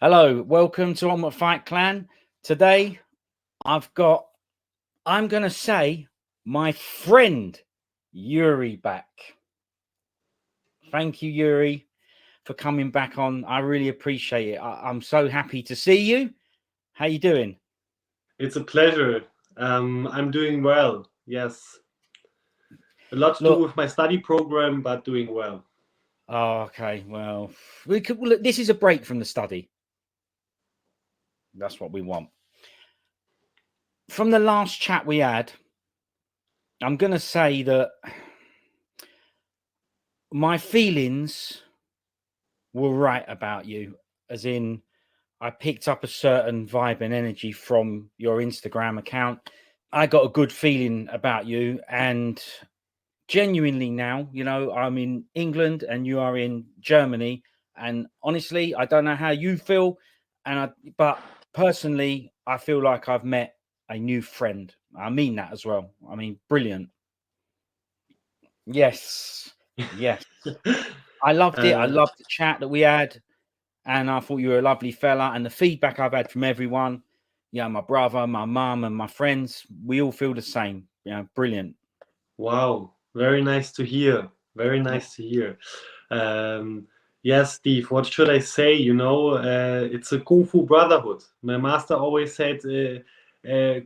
Hello, welcome to Ultimate Fight Clan. Today, I'm going to say, my friend Youri back. Thank you, Youri, for coming back on. I really appreciate it. I'm so happy to see you. How you doing? It's a pleasure. I'm doing well. Yes. A lot to do with my study program, but doing well. Oh, okay. Well, look, this is a break from the study. That's what we want. From the last chat we had, I'm going to say that my feelings were right about you, as in I picked up a certain vibe and energy from your Instagram account. I got a good feeling about you, and genuinely now, I'm in England and you are in Germany, and honestly, I don't know how you feel, but personally, I feel like I've met a new friend. I mean that as well. I mean, brilliant. Yes. I loved it. I loved the chat that we had, and I thought you were a lovely fella. And the feedback I've had from everyone, my brother, my mum, and my friends, we all feel the same. Brilliant. Wow, very nice to hear. Very nice to hear. Yes, Steve, what should I say? It's a Kung Fu brotherhood. My master always said,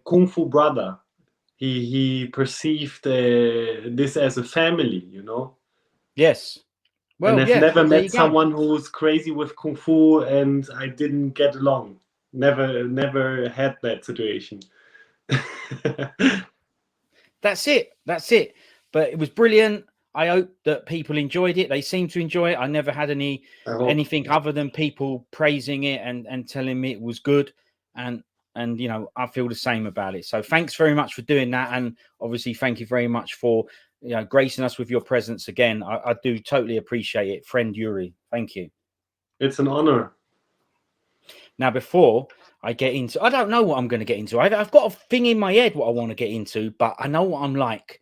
Kung Fu brother. He perceived this as a family, Yes. Well, and I've yeah, never there met you go. someone who's crazy with Kung Fu and I didn't get along. Never had that situation. That's it. But it was brilliant. I hope that people enjoyed it. They seem to enjoy it. I never had anything other than people praising it and telling me it was good. And I feel the same about it. So thanks very much for doing that. And obviously, thank you very much for gracing us with your presence again. I do totally appreciate it, friend Youri. Thank you. It's an honor. Now, before I get into, I don't know what I'm going to get into. I've got a thing in my head what I want to get into, but I know what I'm like.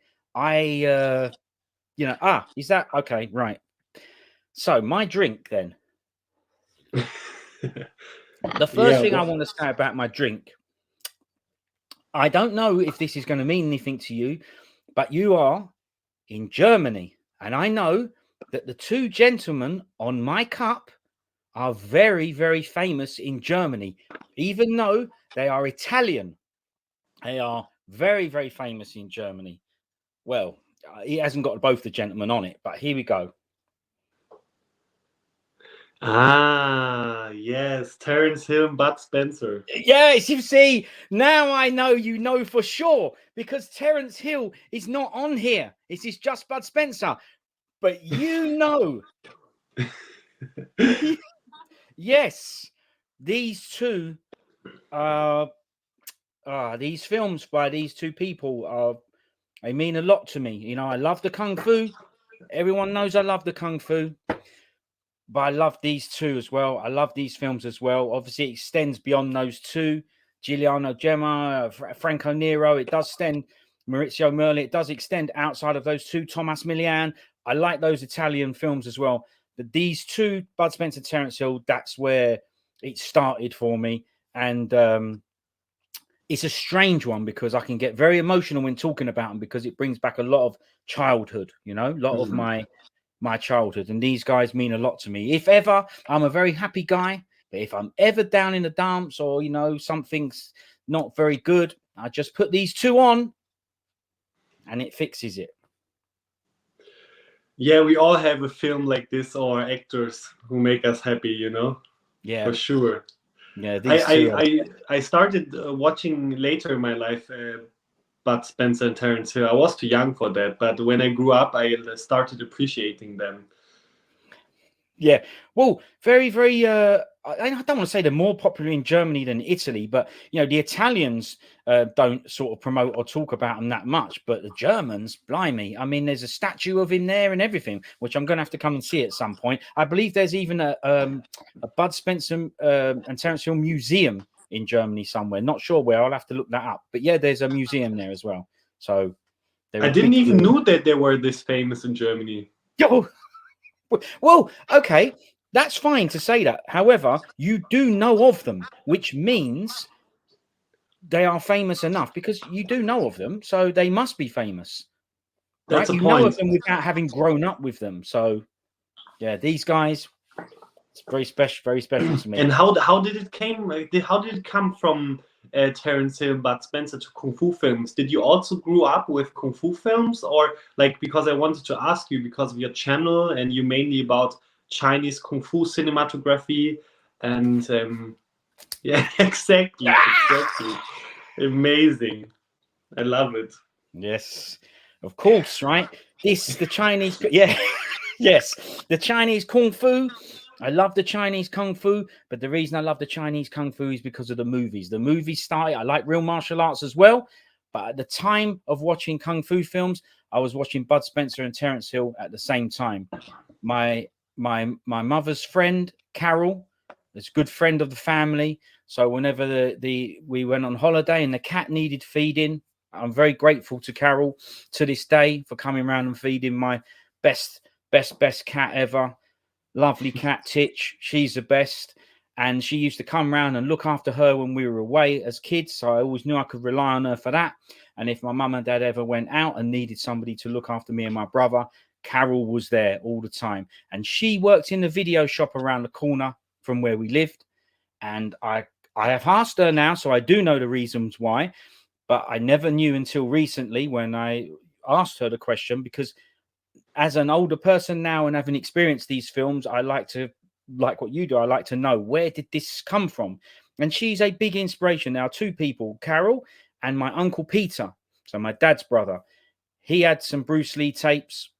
Is that okay? Right. So my drink then. The first thing I want to say about my drink, I don't know if this is going to mean anything to you, but you are in Germany, and I know that the two gentlemen on my cup are very, very famous in Germany, even though they are Italian. They are very, very famous in Germany. Well, he hasn't got both the gentlemen on it, but here we go. Ah, yes, Terence Hill, Bud Spencer. Yes, you see, now I know you know for sure, because Terence Hill is not on here. This is just Bud Spencer. But yes, these two these films by these two people are They mean a lot to me. You know, I love the kung fu. Everyone knows I love the kung fu, but I love these two as well. I love these films as well. Obviously, it extends beyond those two. Giuliano Gemma, Franco Nero. It does extend Maurizio Merli. It does extend outside of those two. Thomas Milian. I like those Italian films as well. But these two, Bud Spencer, Terence Hill, that's where it started for me. And it's a strange one because I can get very emotional when talking about them because it brings back a lot of childhood, you know, a lot of my childhood. And these guys mean a lot to me. If ever, I'm a very happy guy, but if I'm ever down in the dumps or, you know, something's not very good, I just put these two on and it fixes it. Yeah, we all have a film like this or actors who make us happy, you know, Yeah, for sure. yeah, these two. I started watching later in my life Bud Spencer and Terence Hill. I was too young for that, but when I grew up, I started appreciating them. Yeah, well, very, very. I don't want to say they're more popular in Germany than Italy, but you know the Italians don't sort of promote or talk about them that much. But the Germans, blimey! I mean, there's a statue of him there and everything, which I'm going to have to come and see at some point. I believe there's even a Bud Spencer and Terence Hill museum in Germany somewhere. Not sure where. I'll have to look that up. But yeah, there's a museum there as well. So they're I a didn't big even deal. know that they were this famous in Germany. Yo, well, okay, that's fine to say that. However, you do know of them, which means they are famous enough because you do know of them, so they must be famous, That's right? a You know of point. them without having grown up with them. So, yeah, these guys, it's very special to me. And how did it came? How did it come from Terence Hill, Bud Spencer to kung fu films? Did you also grew up with kung fu films, or like because I wanted to ask you because of your channel and you mainly about Chinese kung fu cinematography and yeah, exactly, exactly, amazing. I love it. Yes, of course, right? The Chinese, yeah, yes, the Chinese kung fu. I love the Chinese kung fu, but the reason I love the Chinese kung fu is because of the movies. The movie style. I like real martial arts as well, but at the time of watching kung fu films, I was watching Bud Spencer and Terence Hill at the same time. My mother's friend Carol, is a good friend of the family. So whenever we went on holiday and the cat needed feeding, I'm very grateful to Carol to this day for coming around and feeding my best cat ever. Lovely cat, Titch. She's the best. And she used to come round and look after her when we were away as kids. So I always knew I could rely on her for that. And if my mum and dad ever went out and needed somebody to look after me and my brother, Carol was there all the time. And she worked in the video shop around the corner from where we lived. And I have asked her now, so I do know the reasons why. But I never knew until recently when I asked her the question, because as an older person now and having experienced these films, I like to, like what you do, I like to know, where did this come from? And she's a big inspiration. Now, two people, Carol and my uncle Peter, so my dad's brother. He had some Bruce Lee tapes,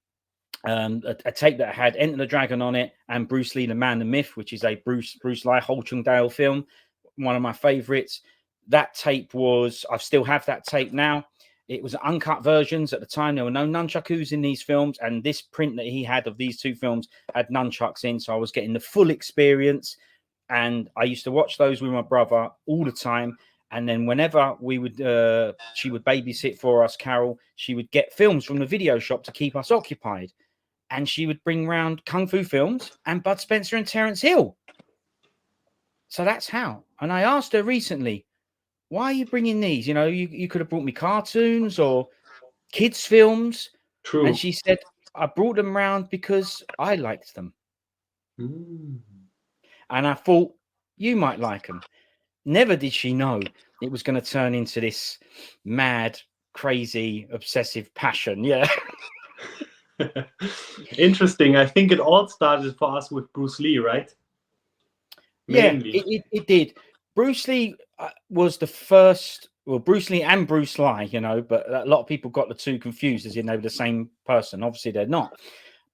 a tape that had Enter the Dragon on it and Bruce Lee, the Man, the Myth, which is a Bruce Lee Ho Chung Dale film, one of my favorites. That tape was, I still have that tape now. It was uncut versions at the time. There were no nunchakus in these films, and this print that he had of these two films had nunchucks in, so I was getting the full experience. And I used to watch those with my brother all the time. And then whenever we would, she would babysit for us, Carol. She would get films from the video shop to keep us occupied, and she would bring round kung fu films and Bud Spencer and Terence Hill. So that's how. And I asked her recently, why are you bringing these? You know, you could have brought me cartoons or kids' films. And True. she said, I brought them round because I liked them. Mm. And I thought, you might like them. Never did she know it was going to turn into this mad, crazy, obsessive passion. Yeah. Interesting. I think it all started for us with Bruce Lee, right? Yeah, Mainly. it did. Bruce Lee was the first, well, Bruce Lee and Bruce Lee, you know, but a lot of people got the two confused as in they were the same person. Obviously, they're not.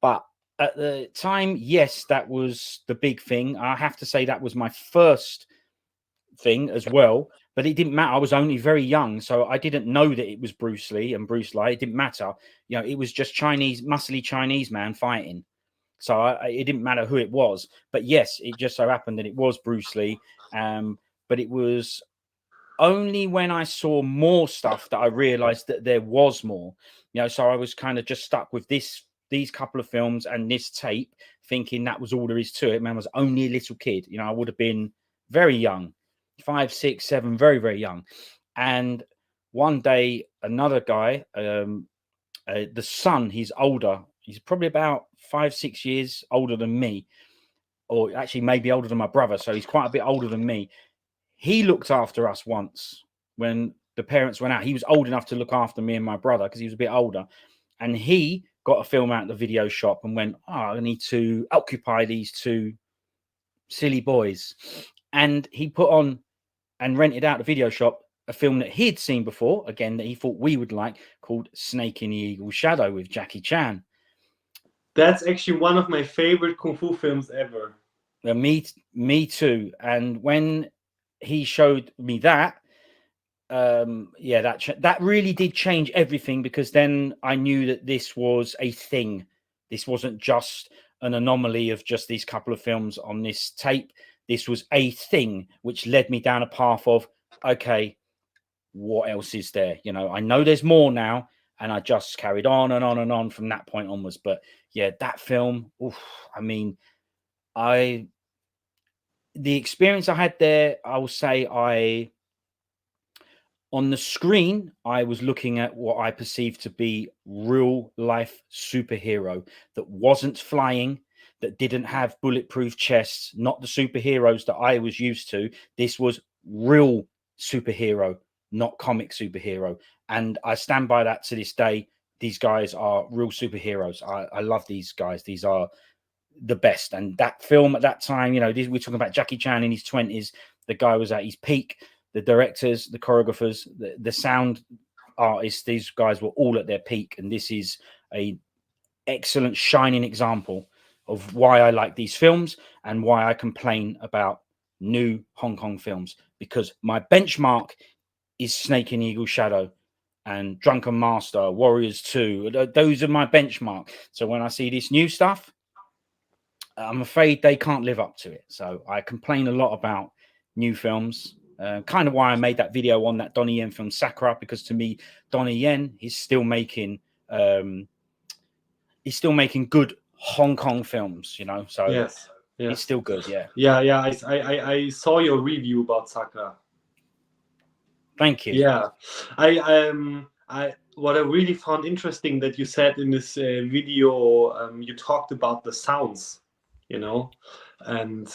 But at the time, yes, that was the big thing. I have to say that was my first thing as well. but it didn't matter. I was only very young, so I didn't know that it was Bruce Lee and Bruce Lee. It didn't matter. You know, it was just Chinese, muscly Chinese man fighting. So it didn't matter who it was. But yes, it just so happened that it was Bruce Lee. But it was only when I saw more stuff that I realized that there was more. You know, so I was kind of just stuck with these couple of films and this tape, thinking that was all there is to it. Man, I was only a little kid. You know, I would have been very young, 5, 6, 7, very, very young. And one day, another guy, the son, he's older. He's probably about 5, 6 years older than me, or actually maybe older than my brother. So he's quite a bit older than me. He looked after us once when the parents went out. He was old enough to look after me and my brother because he was a bit older. And he got a film out of the video shop and went, oh, I need to occupy these two silly boys. And he put on and rented out the video shop a film that he'd seen before, again, that he thought we would like, called Snake in the Eagle's Shadow with Jackie Chan. That's actually one of my favorite kung fu films ever. Me too. And when he showed me that, that really did change everything, because then I knew that this was a thing. This wasn't just an anomaly of just these couple of films on this tape. This was a thing, which led me down a path of, okay, what else is there? You know, I know there's more now, and I just carried on and on and on from that point onwards. But yeah, that film, oof, I mean, the experience I had there, I will say on the screen, I was looking at what I perceived to be real life superhero that wasn't flying, that didn't have bulletproof chests, not the superheroes that I was used to. This was real superhero, not comic superhero. And I stand by that to this day. These guys are real superheroes. I love these guys. These are the best. And that film at that time, you know, we're talking about Jackie Chan in his 20s. The guy was at his peak. The directors, the choreographers, the sound artists, these guys were all at their peak. And this is a excellent shining example of why I like these films and why I complain about new Hong Kong films, because my benchmark is Snake in the Eagle's Shadow and Drunken Master, Warriors 2. Those are my benchmark. So when I see this new stuff, I'm afraid they can't live up to it. So I complain a lot about new films. Kind of why I made that video on that Donnie Yen film Sakura, because to me, Donnie Yen is still making good Hong Kong films, you know. So yes, it's still good. Yeah. I saw your review about Sakura. Thank you. Yeah, I what I really found interesting that you said in this video, you talked about the sounds, you know, and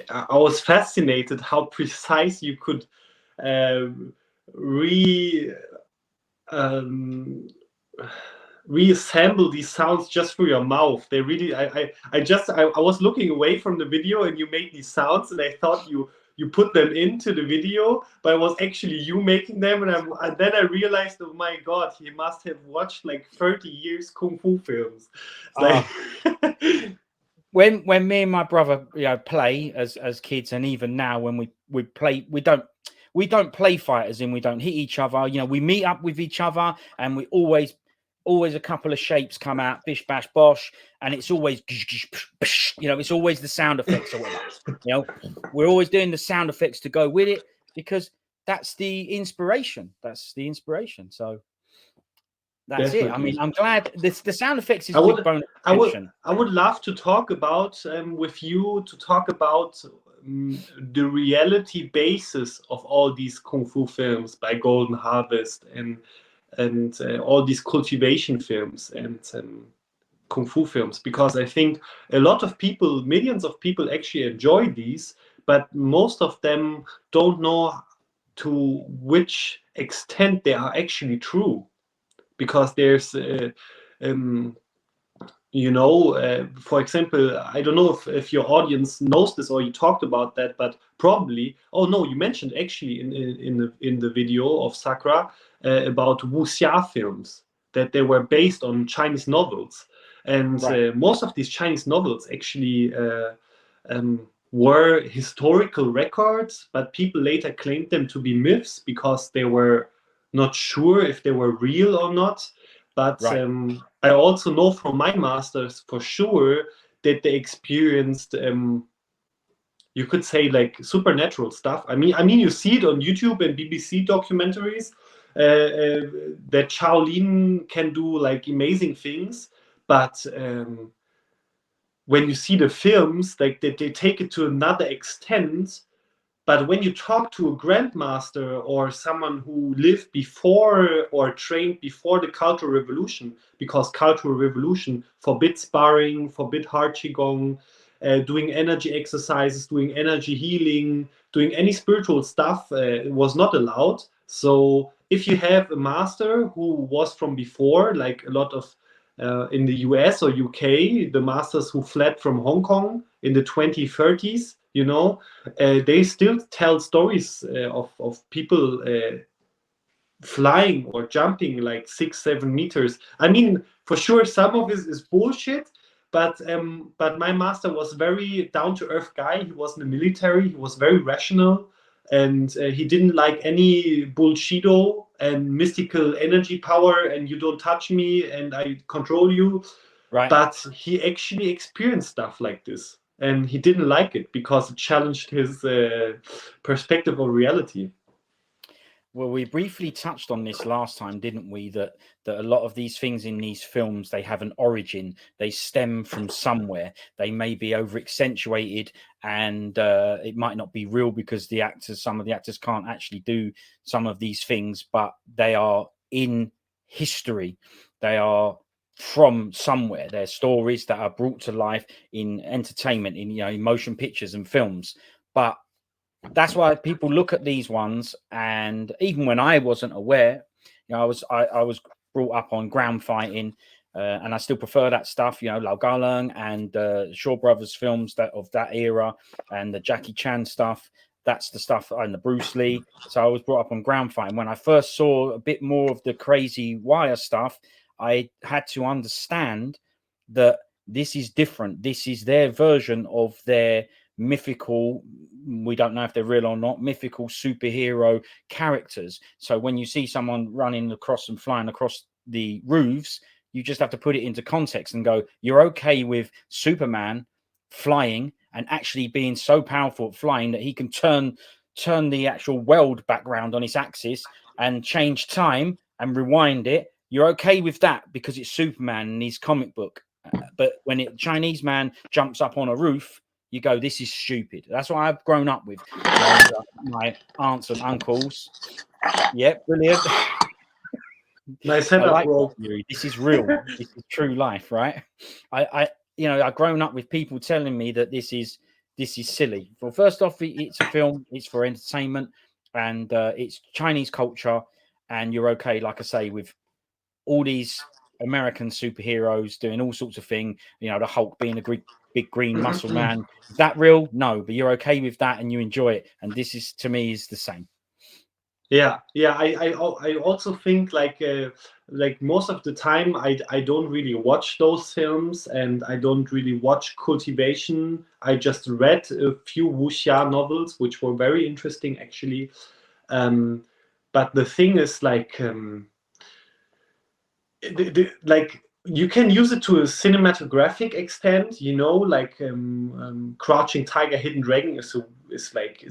I was fascinated how precise you could re um, reassemble these sounds just through your mouth. They really, I was looking away from the video and you made these sounds, and I thought you put them into the video, but it was actually you making them. And then I realized, oh my God, he must have watched like 30 years kung fu films. It's like when me and my brother, you know, play as kids, and even now when we play, we don't play fighters and we don't hit each other. You know, we meet up with each other and we always a couple of shapes come out, bish bash bosh, and it's always, you know, it's always the sound effects or whatever. You know, we're always doing the sound effects to go with it, because that's the inspiration. So that's it. I mean, I'm glad the sound effects is a big bonus. I would love to talk about with you to talk about the reality basis of all these kung fu films by Golden Harvest and all these cultivation films and kung fu films, because I think a lot of people, millions of people actually enjoy these, but most of them don't know to which extent they are actually true, because there's for example, I don't know if your audience knows this or you talked about that, but probably, oh no, you mentioned actually in the video of Sakura about wuxia films, that they were based on Chinese novels, and Right. most of these Chinese novels actually were historical records, but people later claimed them to be myths because they were not sure if they were real or not. But Right. I also know from my masters for sure that they experienced, you could say, like supernatural stuff. I mean, you see it on YouTube and BBC documentaries, that Shaolin can do like amazing things, but when you see the films, like they take it to another extent. But when you talk to a grandmaster or someone who lived before or trained before the Cultural Revolution, because Cultural Revolution forbid sparring, forbid hard qigong, doing energy exercises, doing energy healing, doing any spiritual stuff was not allowed. So if you have a master who was from before, like a lot of in the US or UK, the masters who fled from Hong Kong in the 2030s, they still tell stories of people flying or jumping like 6 7 meters. I mean, for sure some of it is bullshit, but my master was very down to earth guy. He was in the military, he was very rational, and he didn't like any bullshido and mystical energy power and you don't touch me and I control you. Right. But he actually experienced stuff like this and he didn't like it because it challenged his perspective of reality. Well, we briefly touched on this last time, didn't we? That a lot of these things in these films, they have an origin. They stem from somewhere. They may be over accentuated, and it might not be real because some of the actors can't actually do some of these things, but they are in history. They are from somewhere. They're stories that are brought to life in entertainment, in motion pictures and films. But that's why people look at these ones, and even when I wasn't aware, I was brought up on ground fighting, and I still prefer that stuff. Lau Galang and Shaw Brothers films of that era, and the Jackie Chan stuff. That's the stuff, and the Bruce Lee. So I was brought up on ground fighting. When I first saw a bit more of the crazy wire stuff, I had to understand that this is different. This is their version of their mythical, we don't know if they're real or not, mythical superhero characters. So when you see someone running across and flying across the roofs, you just have to put it into context and go, you're okay with Superman flying and actually being so powerful at flying that he can turn the actual world background on its axis and change time and rewind it. You're okay with that because it's Superman in his comic book. But when a Chinese man jumps up on a roof, you go, this is stupid. That's what I've grown up with. My aunts and uncles. Yeah, brilliant. Nice I setup, like that, bro. Youri. This is real. This is true life, right? I've grown up with people telling me that this is silly. Well, first off, it's a film. It's for entertainment, and it's Chinese culture. And you're okay, like I say, with all these American superheroes doing all sorts of things. The Hulk being a big green muscle man. Is that real? No, but you're okay with that and you enjoy it. And this is, to me, is the same. Yeah. I also think like most of the time I don't really watch those films and I don't really watch cultivation. I just read a few wuxia novels which were very interesting actually. Um, but the thing is like you can use it to a cinematographic extent, like Crouching Tiger, Hidden Dragon is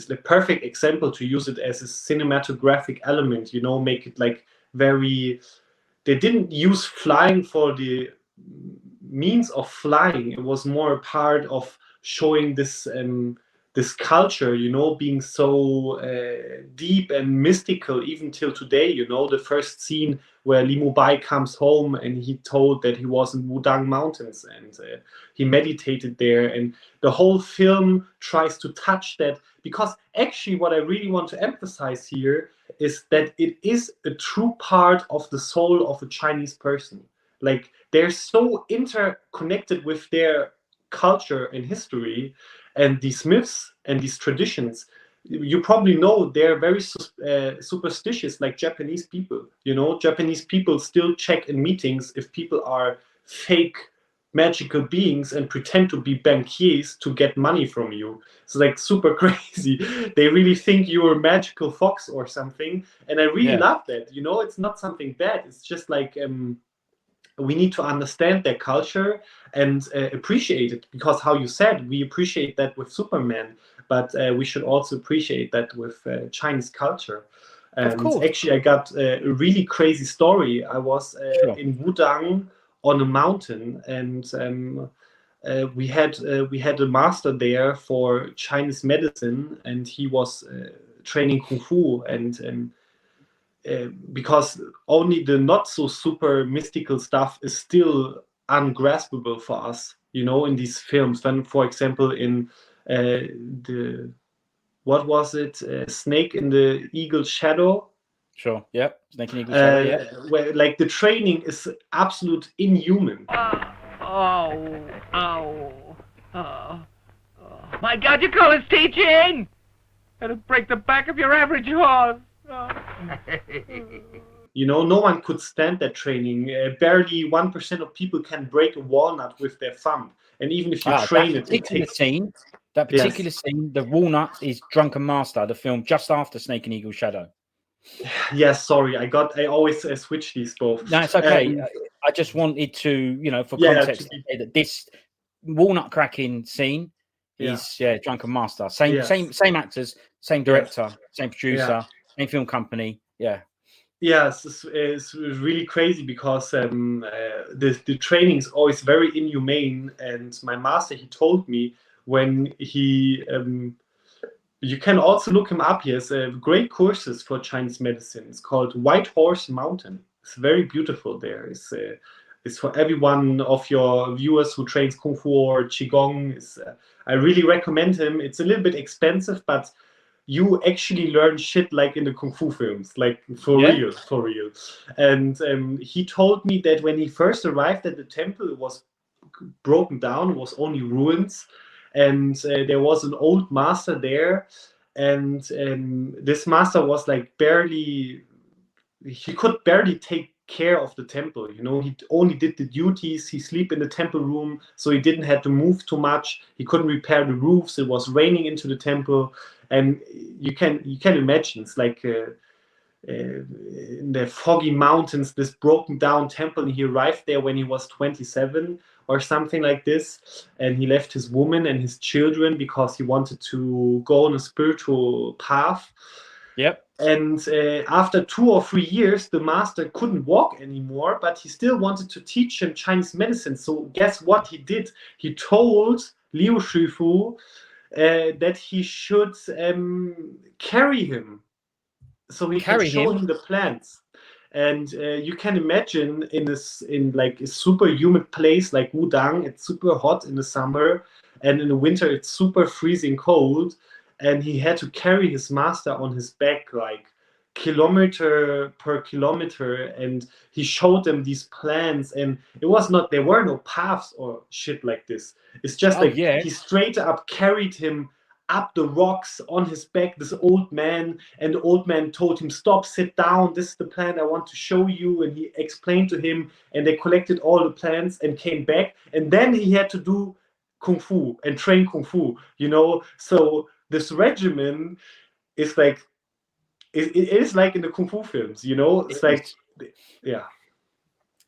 the perfect example to use it as a cinematographic element. Make it like very. They didn't use flying for the means of flying. It was more a part of showing this culture, being so deep and mystical even till today. The first scene where Li Mubai comes home and he told that he was in Wudang Mountains and he meditated there, and the whole film tries to touch that, because actually what I really want to emphasize here is that it is a true part of the soul of a Chinese person. Like they're so interconnected with their culture and history and these myths and these traditions. You probably know they're very superstitious, like Japanese people. Japanese people still check in meetings if people are fake magical beings and pretend to be bankiers to get money from you. It's like super crazy. They really think you're a magical fox or something, and I really Yeah. love that. You know, it's not something bad. It's just like we need to understand their culture and appreciate it, because how you said, we appreciate that with Superman, but we should also appreciate that with Chinese culture. Of And course. actually, I got a really crazy story. I was Sure. in Wudang on a mountain, and we had a master there for Chinese medicine, and he was training kung fu, and because only the not so super mystical stuff is still ungraspable for us, you know, in these films. When, for example, in the what was it, Snake in the Eagle's Shadow, Sure. Yep. Snake and Eagle Shadow. Yeah. where like the training is absolute inhuman. Oh, ow. Oh, my God, you call this teaching? That'll break the back of your average horse. Oh. You know, no one could stand that training. Barely 1% of people can break a walnut with their thumb. And even if you That train it, it particular takes. scene, Yes. the walnuts is Drunken Master, the film just after Snake and Eagle Shadow. Yes, sorry, I always switch these both. No, it's okay. I just wanted to, you know, for Yeah, context, say that this walnut cracking scene yeah, is Drunken Master. yes, Same actors, same yes, director, same yeah. producer, same film company. Yeah. Yeah, it's really crazy because the training is always very inhumane. And my master, he told me when he you can also look him up. He has great courses for Chinese medicine. It's called White Horse Mountain. It's very beautiful there. It's for everyone of your viewers who trains Kung Fu or Qigong. I really recommend him. It's a little bit expensive, but you actually learn shit like in the Kung Fu films, like for Yeah. real, for real. And he told me that when he first arrived at the temple, it was broken down, it was only ruins, and there was an old master there, and this master was like barely, he could barely take care of the temple. You know, he only did the duties. He sleep in the temple room, so he didn't have to move too much. He couldn't repair the roofs. It was raining into the temple, and you can imagine it's like in the foggy mountains, this broken down temple. And he arrived there when he was 27 or something like this, and he left his woman and his children because he wanted to go on a spiritual path. Yep. And after 2 or 3 years, the master couldn't walk anymore, but he still wanted to teach him Chinese medicine. So guess what he did? He told Liu Shifu that he should carry him so he can Carry show him. him the plants. And you can imagine in like a super humid place like Wudang, it's super hot in the summer, and in the winter it's super freezing cold. And he had to carry his master on his back like kilometer per kilometer, and he showed them these plants. And it was not, there were no paths or shit like this. It's just Oh like yeah. he straight up carried him up the rocks on his back, this old man. And the old man told him, stop, sit down, this is the plant I want to show you. And he explained to him, and they collected all the plants and came back. And then he had to do kung fu and train kung fu, you know. So this regimen is like, it is like in the kung fu films, you know. It's like, yeah.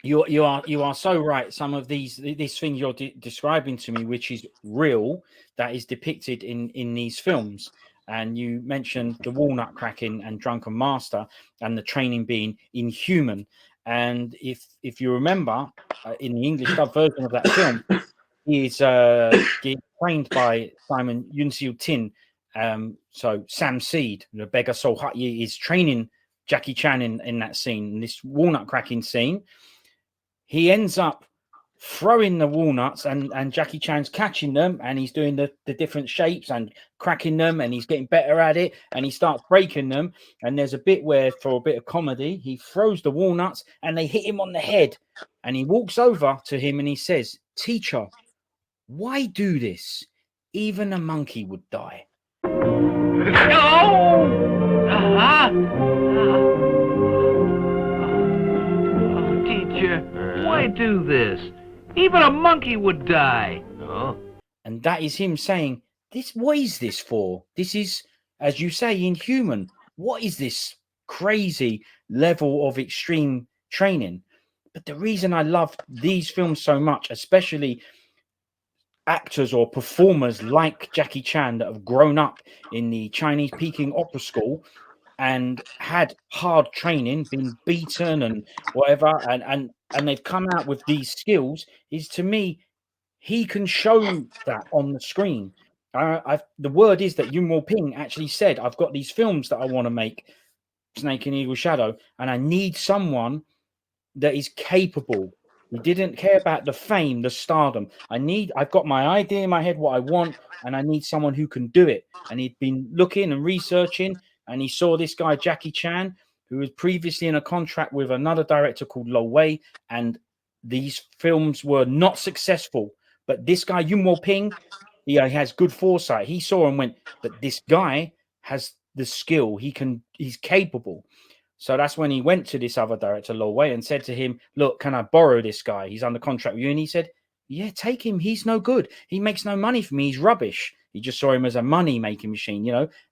You are so right. Some of these things you're describing to me, which is real, that is depicted in these films. And you mentioned the walnut cracking and Drunken Master, and the training being inhuman. And if you remember, in the English dub version of that film, he is getting trained by Simon Yun Siu Tin. So Sam Seed, the beggar Soul Hut, is training Jackie Chan in that scene, in this walnut cracking scene. He ends up throwing the walnuts, and Jackie Chan's catching them, and he's doing the different shapes and cracking them, and he's getting better at it, and he starts breaking them. And there's a bit where, for a bit of comedy, he throws the walnuts and they hit him on the head, and he walks over to him and he says, "Teacher, why do this? Even a monkey would die." No! Oh, teacher, why do this? Even a monkey would die. Oh. And that is him saying, "This, what is this for? This is, as you say, inhuman. What is this crazy level of extreme training?" But the reason I love these films so much, especially actors or performers like Jackie Chan that have grown up in the Chinese Peking Opera School and had hard training, been beaten and whatever, and they've come out with these skills, is, to me, he can show that on the screen. The word is that Yuen Ping actually said, "I've got these films that I want to make, Snake and Eagle Shadow, and I need someone that is capable." He didn't care about the fame, the stardom. I've got my idea in my head, what I want, and I need someone who can do it. And he'd been looking and researching, and he saw this guy, Jackie Chan, who was previously in a contract with another director called Lo Wei, and these films were not successful. But this guy, Yuen Ping, he has good foresight. He saw and went, "But this guy has the skill. He's capable." So that's when he went to this other director, Lo Wei, and said to him, "Look, can I borrow this guy? He's under contract with you." And he said, "Yeah, take him. He's no good. He makes no money for me. He's rubbish." He just saw him as a money-making machine.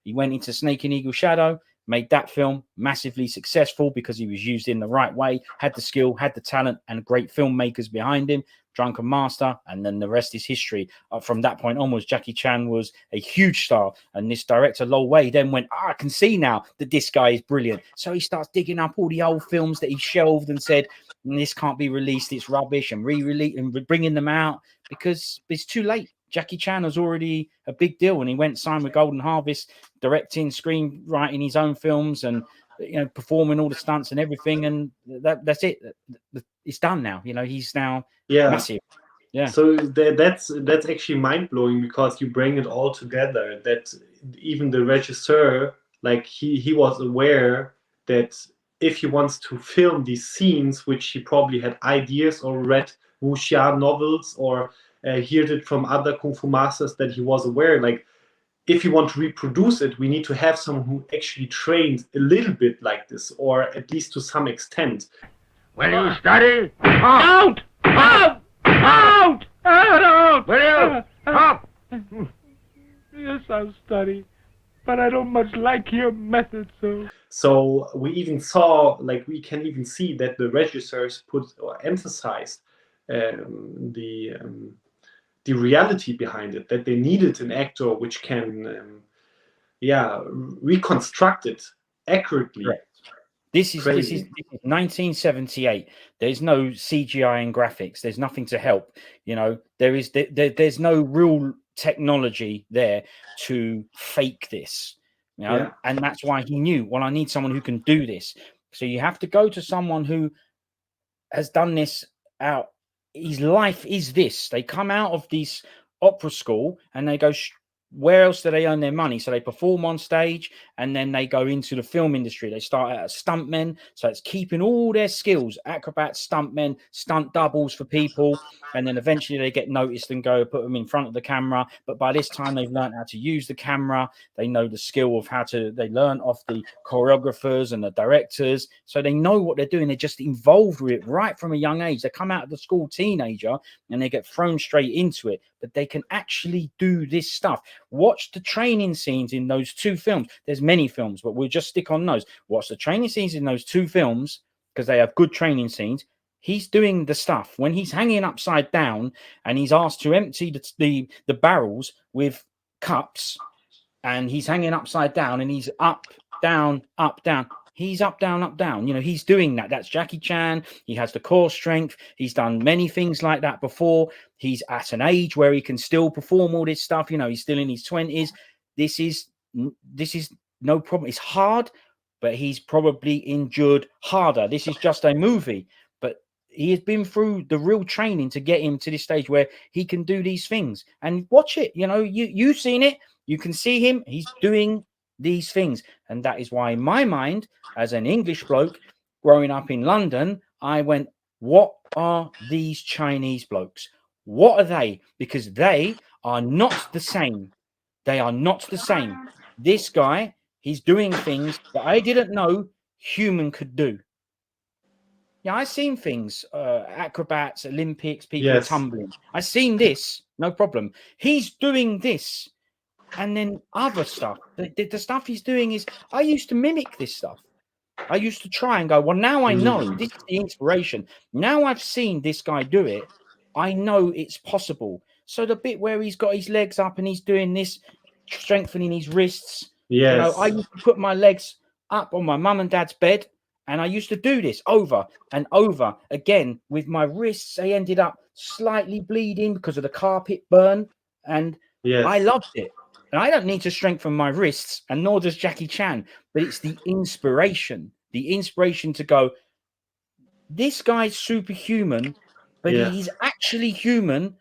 He went into Snake and Eagle Shadow, made that film massively successful because he was used in the right way, had the skill, had the talent, and great filmmakers behind him. Drunken Master, and then the rest is history. From that point onwards, Jackie Chan was a huge star, and this director Lo Wei then went, "I can see now that this guy is brilliant." So he starts digging up all the old films that he shelved and said, "This can't be released, it's rubbish," and re-release and bringing them out because it's too late. Jackie Chan was already a big deal, and he went signed with Golden Harvest, directing, screenwriting his own films, and performing all the stunts and everything, and that's it. It's done now. He's now massive. Yeah. So that's actually mind blowing, because you bring it all together. That even the regisseur, like he was aware that if he wants to film these scenes, which he probably had ideas or read wuxia novels or heard it from other kung fu masters, that he was aware, like, if you want to reproduce it, we need to have someone who actually trained a little bit like this, or at least to some extent. Will you study? Out! Out! Out! Out! Will you? Up! Yes, I'll study, but I don't much like your method, so... So we even saw, like, we can even see that the regisseurs put or emphasized the reality behind it, that they needed an actor which can reconstruct it accurately. Correct. This is 1978. There's no CGI and graphics. There's nothing to help. There's no real technology there to fake this. And that's why he knew, well, I need someone who can do this. So you have to go to someone who has done this out. His life is this. They come out of this opera school and they go, where else do they earn their money? So they perform on stage, and then they go into the film industry. They start out as stuntmen. So it's keeping all their skills, acrobats, stuntmen, stunt doubles for people. And then eventually they get noticed and go put them in front of the camera. But by this time, they've learned how to use the camera. They know the skill of they learn off the choreographers and the directors. So they know what they're doing. They're just involved with it right from a young age. They come out of the school teenager and they get thrown straight into it. But they can actually do this stuff. Watch the training scenes in those two films. There's many films, but we'll just stick on those. Watch the training scenes in those two films because they have good training scenes. He's doing the stuff when he's hanging upside down and he's asked to empty the barrels with cups, and he's hanging upside down and he's up, down, up, down. He's up, down, up, down. He's doing that. That's Jackie Chan. He has the core strength. He's done many things like that before. He's at an age where he can still perform all this stuff. He's still in his 20s. This is no problem. It's hard, but he's probably endured harder. This is just a movie, but he has been through the real training to get him to this stage where he can do these things. And watch it. You've seen it. You can see him. He's doing these things. And that is why, in my mind, as an English bloke growing up in London, I went, what are these Chinese blokes? What are they? Because they are not the same. They are not the same. This guy, he's doing things that I didn't know human could do. Yeah, I've seen things, acrobats, Olympics, people Yes. tumbling. I've seen this, no problem. He's doing this, and then other stuff. The stuff he's doing is, I used to mimic this stuff. I used to try and go, well, now I know this is the inspiration. Now I've seen this guy do it. I know it's possible. So the bit where he's got his legs up and he's doing this, strengthening his wrists, you know, I Yes. used to put my legs up on my mum and dad's bed, and I used to do this over and over again with my wrists. They ended up slightly bleeding because of the carpet burn, and I Yes. loved it. And I don't need to strengthen my wrists, and nor does Jackie Chan, but it's the inspiration to go, this guy's superhuman, but Yes. he's actually human.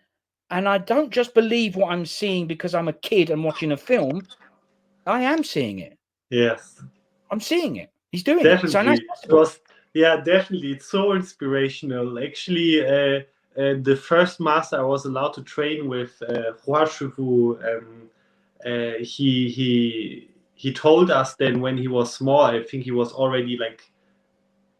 And I don't just believe what I'm seeing because I'm a kid and watching a film. I am seeing it. Yes. I'm seeing it. He's doing it. So Definitely. It was, yeah, definitely. It's so inspirational. Actually, the first master I was allowed to train with, Hua Shifu, he told us that when he was small, I think he was already like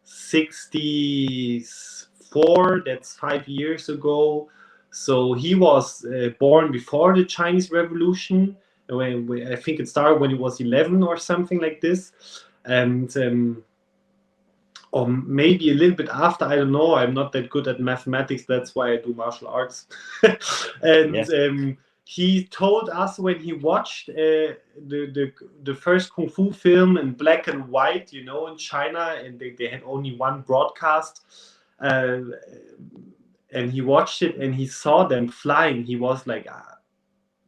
64. That's 5 years ago. So he was born before the Chinese Revolution. I think it started when he was 11 or something like this, and or maybe a little bit after. I don't know. I'm not that good at mathematics. That's why I do martial arts. And Yes. he told us when he watched the first kung fu film in black and white, you know, in China, and they had only one broadcast. Uh, and he watched it and he saw them flying. He was like,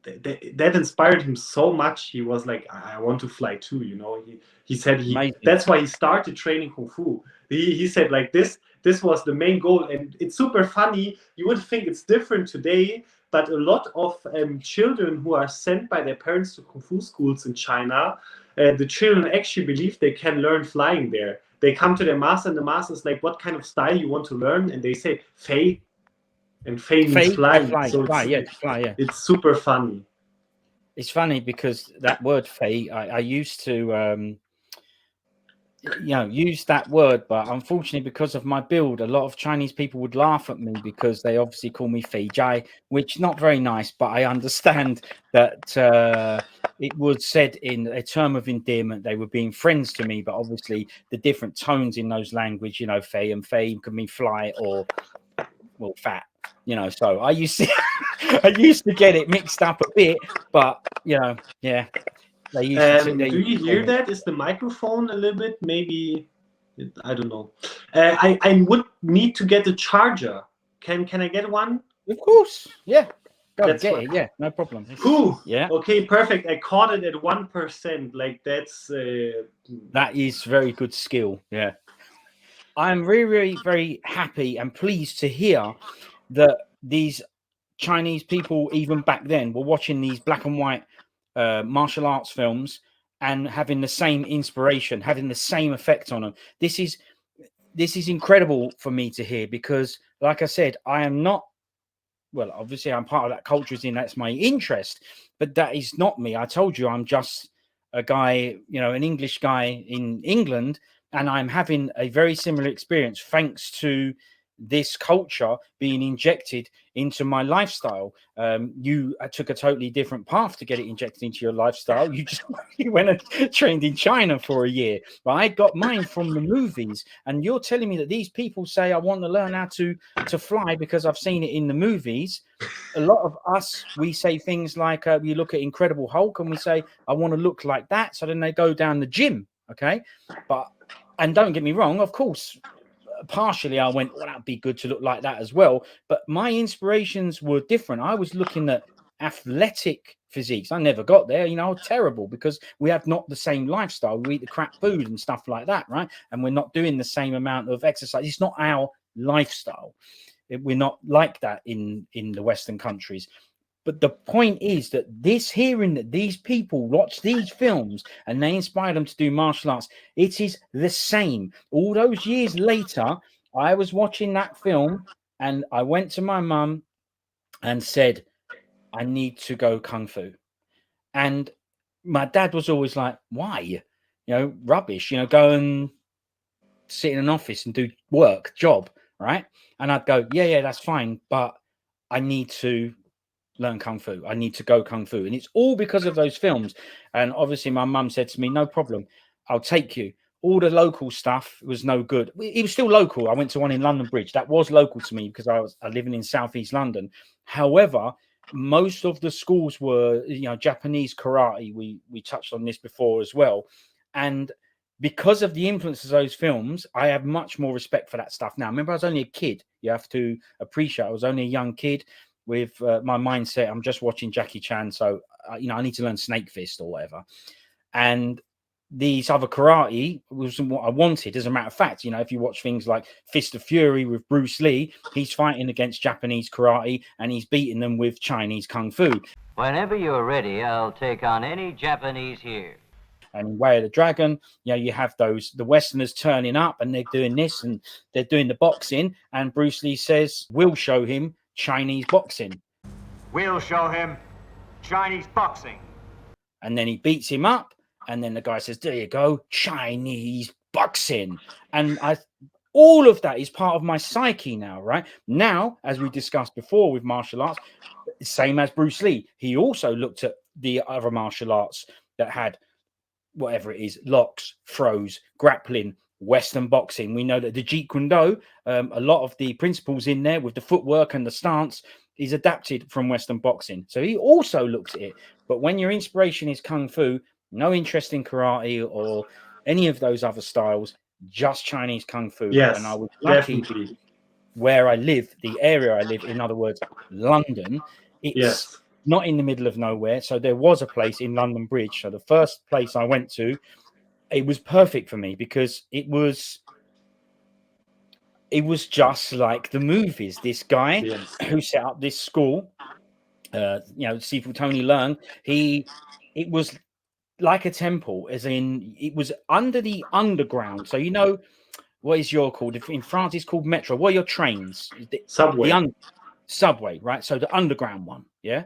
that inspired him so much. He was like, I want to fly too, you know. He said Amazing. that's why he started training kung fu. He said like this was the main goal. And it's super funny. You would think it's different today, but a lot of children who are sent by their parents to kung fu schools in China, the children actually believe they can learn flying there. They come to their master and the master is like, what kind of style you want to learn? And they say fei, and fei means flying. So it's super funny. It's funny because that word fei, I used to use that word, but unfortunately, because of my build, a lot of Chinese people would laugh at me because they obviously call me Fei Jai, which not very nice, but I understand that it was said in a term of endearment. They were being friends to me, but obviously the different tones in those language, you know, Fei and Fei can mean fly or, well, fat, you know. So I used to I used to get it mixed up a bit, but you know, yeah. They used to, Do you hear that? Is the microphone a little bit? Maybe, I don't know. I would need to get a charger. Can I get one? Of course, yeah. Go That's get what- it, yeah, no problem. Whew. Yeah, Okay, perfect. I caught it at 1%. Like that's. that is very good skill. Yeah, I'm really, really, very happy and pleased to hear that these Chinese people, even back then, were watching these black and white martial arts films and having the same inspiration, having the same effect on them. This is incredible for me to hear because, like I said, I am not. Well, obviously, I'm part of that culture, as in that's my interest, but that is not me. I told you, I'm just a guy, you know, an English guy in England, and I'm having a very similar experience thanks to this culture being injected into my lifestyle. You took a totally different path to get it injected into your lifestyle. You just you went and trained in China for a year, but I got mine from the movies. And you're telling me that these people say I want to learn how to fly because I've seen it in the movies. A lot of us, we say things like we look at Incredible Hulk and we say I want to look like that, so then they go down the gym. Okay, and don't get me wrong, of course, partially I went, well, that'd be good to look like that as well, but my inspirations were different. I was looking at athletic physiques. I never got there, you know, terrible, because we have not the same lifestyle. We eat the crap food and stuff like that, right? And we're not doing the same amount of exercise. It's not our lifestyle. We're not like that in the Western countries. But the point is that hearing that these people watch these films and they inspire them to do martial arts, it is the same. All those years later, I was watching that film and I went to my mum and said, I need to go Kung Fu. And my dad was always like, why? You know, rubbish, you know, go and sit in an office and do job, right? And I'd go, yeah, that's fine, but I need to learn kung fu. I need to go kung fu. And it's all because of those films. And obviously my mum said to me, no problem, I'll take you. All the local stuff was no good. It was still local. I went to one in London Bridge. That was local to me because I living in Southeast London. However, most of the schools were, Japanese karate. We touched on this before as well. And because of the influence of those films, I have much more respect for that stuff now. Remember, I was only a kid. You have to appreciate I was only a young kid with my mindset. I'm just watching Jackie Chan. So, I need to learn Snake Fist or whatever. And these other karate wasn't what I wanted. As a matter of fact, if you watch things like Fist of Fury with Bruce Lee, he's fighting against Japanese karate and he's beating them with Chinese kung fu. Whenever you're ready, I'll take on any Japanese here. And in Way of the Dragon, you have the Westerners turning up and they're doing this and they're doing the boxing. And Bruce Lee says, we'll show him Chinese boxing. We'll show him Chinese boxing. And then he beats him up. And then the guy says, there you go, Chinese boxing. And all of that is part of my psyche now, right? Now, as we discussed before with martial arts, same as Bruce Lee, he also looked at the other martial arts that had whatever it is, locks, throws, grappling, Western boxing. We know that the Jeet Kune Do, a lot of the principles in there with the footwork and the stance is adapted from Western boxing. So he also looks at it. But when your inspiration is Kung Fu, no interest in karate or any of those other styles, just Chinese Kung Fu. Yes, and I was lucky definitely. where I live, the area I live, in other words, London, it's not in the middle of nowhere. So there was a place in London Bridge. So the first place I went to, it was perfect for me because it was just like the movies. This guy who set up this school, Sifu Tony Leung, it was like a temple, as in it was under the underground. So what is your called? In France, it's called metro. What are your trains? Subway. Subway, right? So the underground one, yeah.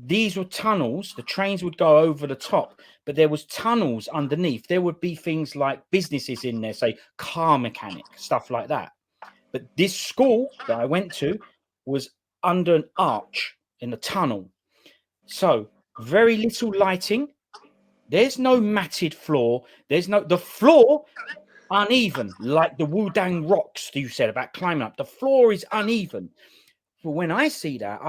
These were tunnels. The trains would go over the top, but there was tunnels underneath. There would be things like businesses in there, say car mechanic, stuff like that. But this school that I went to was under an arch in the tunnel. So very little lighting. There's no matted floor. The floor uneven, like the Wudang rocks you said about climbing up. The floor is uneven. But when I see that,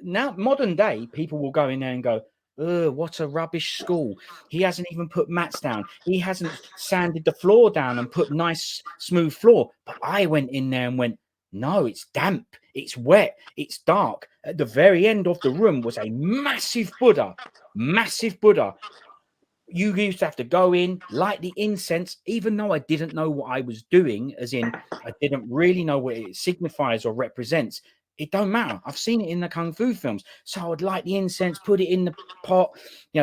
now modern day people will go in there and go, "Oh, what a rubbish school! He hasn't even put mats down. He hasn't sanded the floor down and put nice smooth floor." But I went in there and went, "No, it's damp. It's wet. It's dark." At the very end of the room was a massive Buddha. You used to have to go in, light the incense, even though I didn't know what I was doing, as in I didn't really know what it signifies or represents. It don't matter. I've seen it in the Kung Fu films. So I would light the incense, put it in the pot,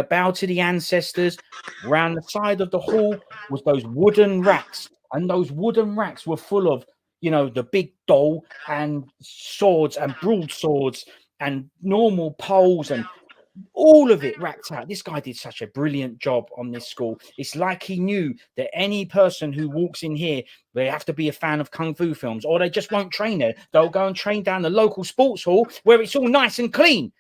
bow to the ancestors. Around the side of the hall was those wooden racks. And those wooden racks were full of, the big doll and swords and broadswords and normal poles and all of it racked out. This guy did such a brilliant job on this school. It's like he knew that any person who walks in here, they have to be a fan of Kung Fu films, or they just won't train there. They'll go and train down the local sports hall where it's all nice and clean.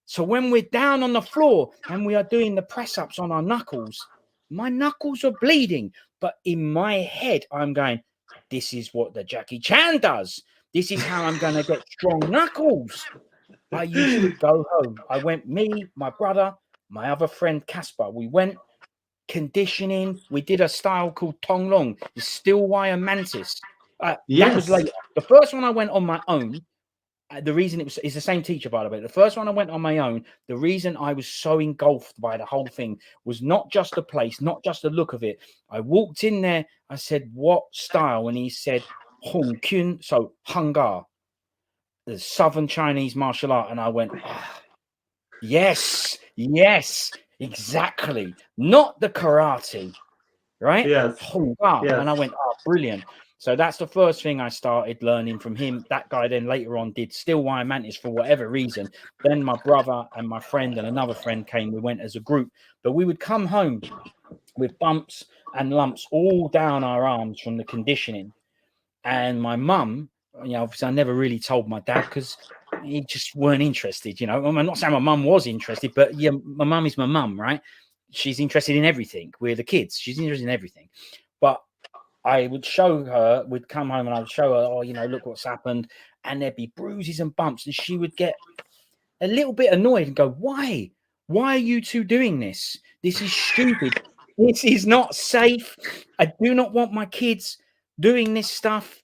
So when we're down on the floor and we are doing the press-ups on our knuckles, my knuckles are bleeding. But in my head, I'm going, this is what the Jackie Chan does. This is how I'm going to get strong knuckles. I used to go home. I went, me, my brother, my other friend Casper. We went conditioning. We did a style called Tong Long, the steel wire mantis. That was later. The first one I went on my own. The reason it's the same teacher, by the way. The first one I went on my own. The reason I was so engulfed by the whole thing was not just the place, not just the look of it. I walked in there. I said, "What style?" And he said, "Hong Kyun," so Hungar, the Southern Chinese martial art. And I went, oh, yes, exactly. Not the karate, right? Yes. And I went, oh, brilliant. So that's the first thing I started learning from him. That guy then later on did steel wire mantis for whatever reason. Then my brother and my friend and another friend came. We went as a group, but we would come home with bumps and lumps all down our arms from the conditioning. And my mum, obviously I never really told my dad because he just weren't interested. I'm not saying my mum was interested, but yeah, my mum is my mum, right? She's interested in everything. We're the kids. She's interested in everything. But I would show her, we'd come home and I would show her, look what's happened. And there'd be bruises and bumps. And she would get a little bit annoyed and go, why? Why are you two doing this? This is stupid. This is not safe. I do not want my kids doing this stuff.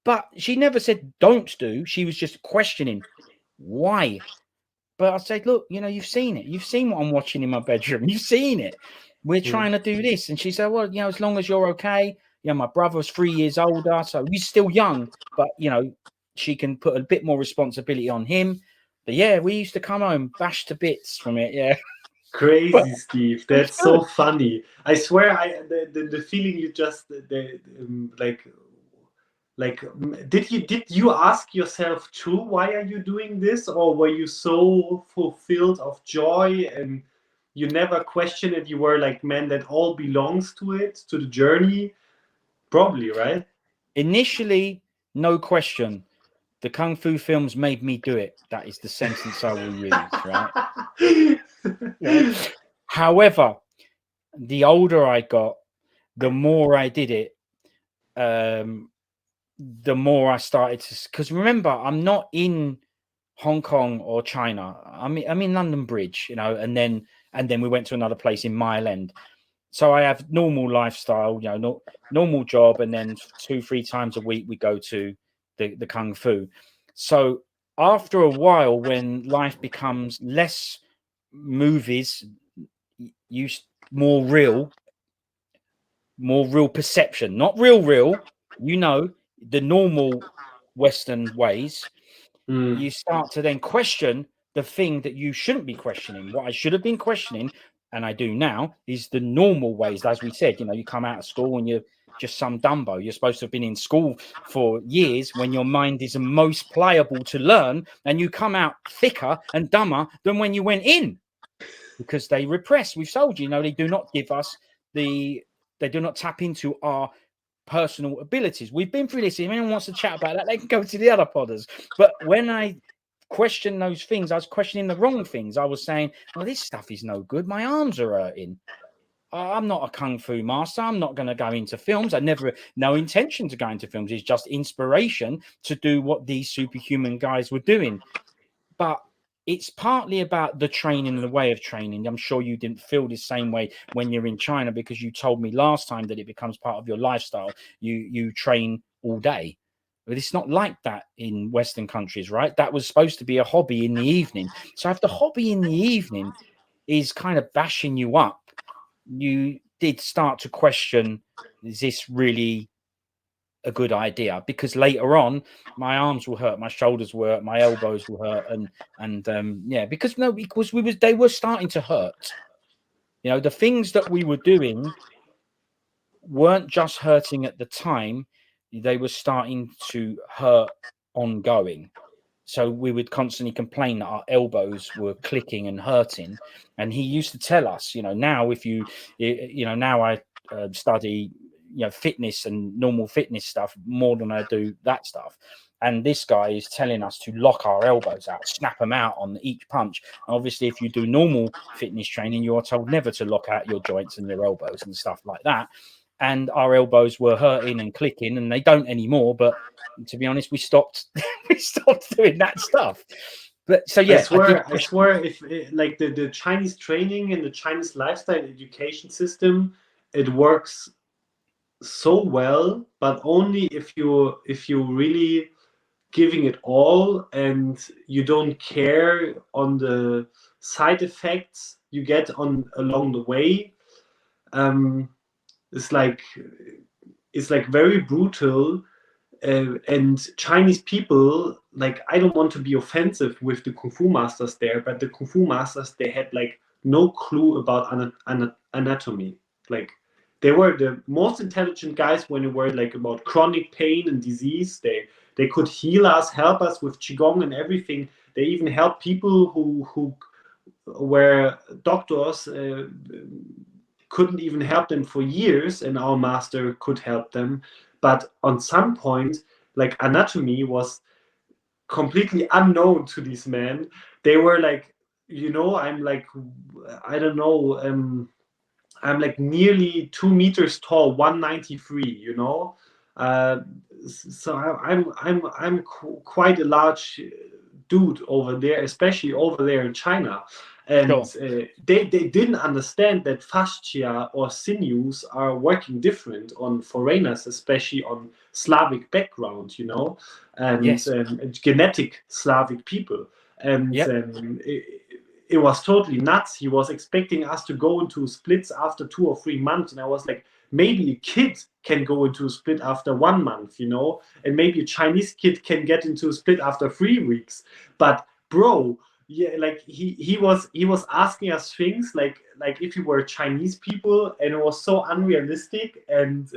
But she never said don't do. She was just questioning why. But I said, look, you've seen it. You've seen what I'm watching in my bedroom. You've seen it. We're trying to do this. And she said, well, as long as you're okay. My brother's 3 years older, so he's still young, but she can put a bit more responsibility on him. But yeah, we used to come home bashed to bits from it. Yeah. Crazy, Steve. That's so funny. I swear, the feeling you just did you ask yourself too, why are you doing this, or were you so fulfilled of joy and you never questioned it? You were like, man, that all belongs to it, to the journey. Probably, right? Initially, no question. The Kung Fu films made me do it. That is the sentence I will use, right? Yeah. However, the older I got, the more I did it, the more I started to. Because remember, I'm not in Hong Kong or China. I'm in London Bridge, and then we went to another place in Mile End. So I have normal lifestyle, normal job, and then 2-3 times a week we go to the Kung Fu. So after a while, when life becomes less movies, more real perception, not real, the normal Western ways, you start to then question the thing that you shouldn't be questioning. What I should have been questioning, and I do now, is the normal ways. As we said, you come out of school and you're just some Dumbo. You're supposed to have been in school for years when your mind is the most pliable to learn, and you come out thicker and dumber than when you went in, because they repress. We've told you, they do not give us they do not tap into our personal abilities. We've been through this. If anyone wants to chat about that, they can go to the other podders. But when I question those things, I was questioning the wrong things. I was saying, well, this stuff is no good. My arms are hurting. I'm not a Kung Fu master. I'm not going to go into films. No intention to go into films. It's just inspiration to do what these superhuman guys were doing. But it's partly about the training and the way of training. I'm sure you didn't feel the same way when you're in China, because you told me last time that it becomes part of your lifestyle. You train all day. But it's not like that in Western countries, right? That was supposed to be a hobby in the evening. So if the hobby in the evening is kind of bashing you up, you did start to question, is this really a good idea? Because later on my arms will hurt, my shoulders will hurt, my elbows will hurt, because they were starting to hurt. The things that we were doing weren't just hurting at the time, they were starting to hurt ongoing. So we would constantly complain that our elbows were clicking and hurting, and he used to tell us, now if now I study fitness and normal fitness stuff more than I do that stuff. And this guy is telling us to lock our elbows out, snap them out on each punch. And obviously, if you do normal fitness training, you are told never to lock out your joints and your elbows and stuff like that. And our elbows were hurting and clicking, and they don't anymore. But to be honest, we stopped doing that stuff. But so yeah, I swear, if like the Chinese training and the Chinese lifestyle education system, it works so well, but only if you really giving it all and you don't care on the side effects you get along the way. It's like very brutal. And Chinese people, like, I don't want to be offensive with the Kung Fu masters there, but the Kung Fu masters, they had like no clue about anatomy. Like, they were the most intelligent guys when it were like about chronic pain and disease. They could heal us, help us with qigong and everything. They even helped people who were doctors couldn't even help them for years, and our master could help them. But on some point, like anatomy was completely unknown to these men. They were like, I'm like, I don't know, I'm like nearly 2 meters tall, 193. Uh, so I'm quite a large dude over there, especially over there in China. And they didn't understand that fascia or sinews are working different on foreigners, especially on Slavic background, and genetic Slavic people. And it was totally nuts. He was expecting us to go into splits after 2 or 3 months, and I was like, maybe a kid can go into a split after 1 month, and maybe a Chinese kid can get into a split after 3 weeks. But bro, yeah, like he was asking us things like if you were Chinese people, and it was so unrealistic, and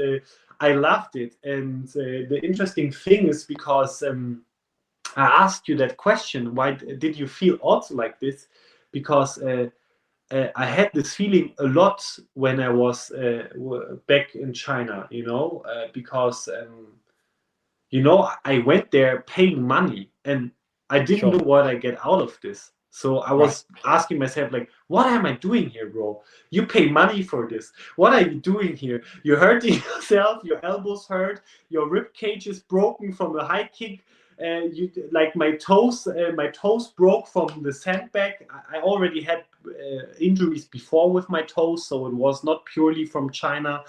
I loved it. And the interesting thing is, because I asked you that question, why did you feel also like this? Because I had this feeling a lot when I was back in China, because I went there paying money, and I didn't know what I get out of this. So I was asking myself, like, what am I doing here, bro? You pay money for this. What are you doing here? You're hurting yourself. Your elbows hurt. Your rib cage is broken from the high kick. Like my toes broke from the sandbag. I already had injuries before with my toes, so it was not purely from China.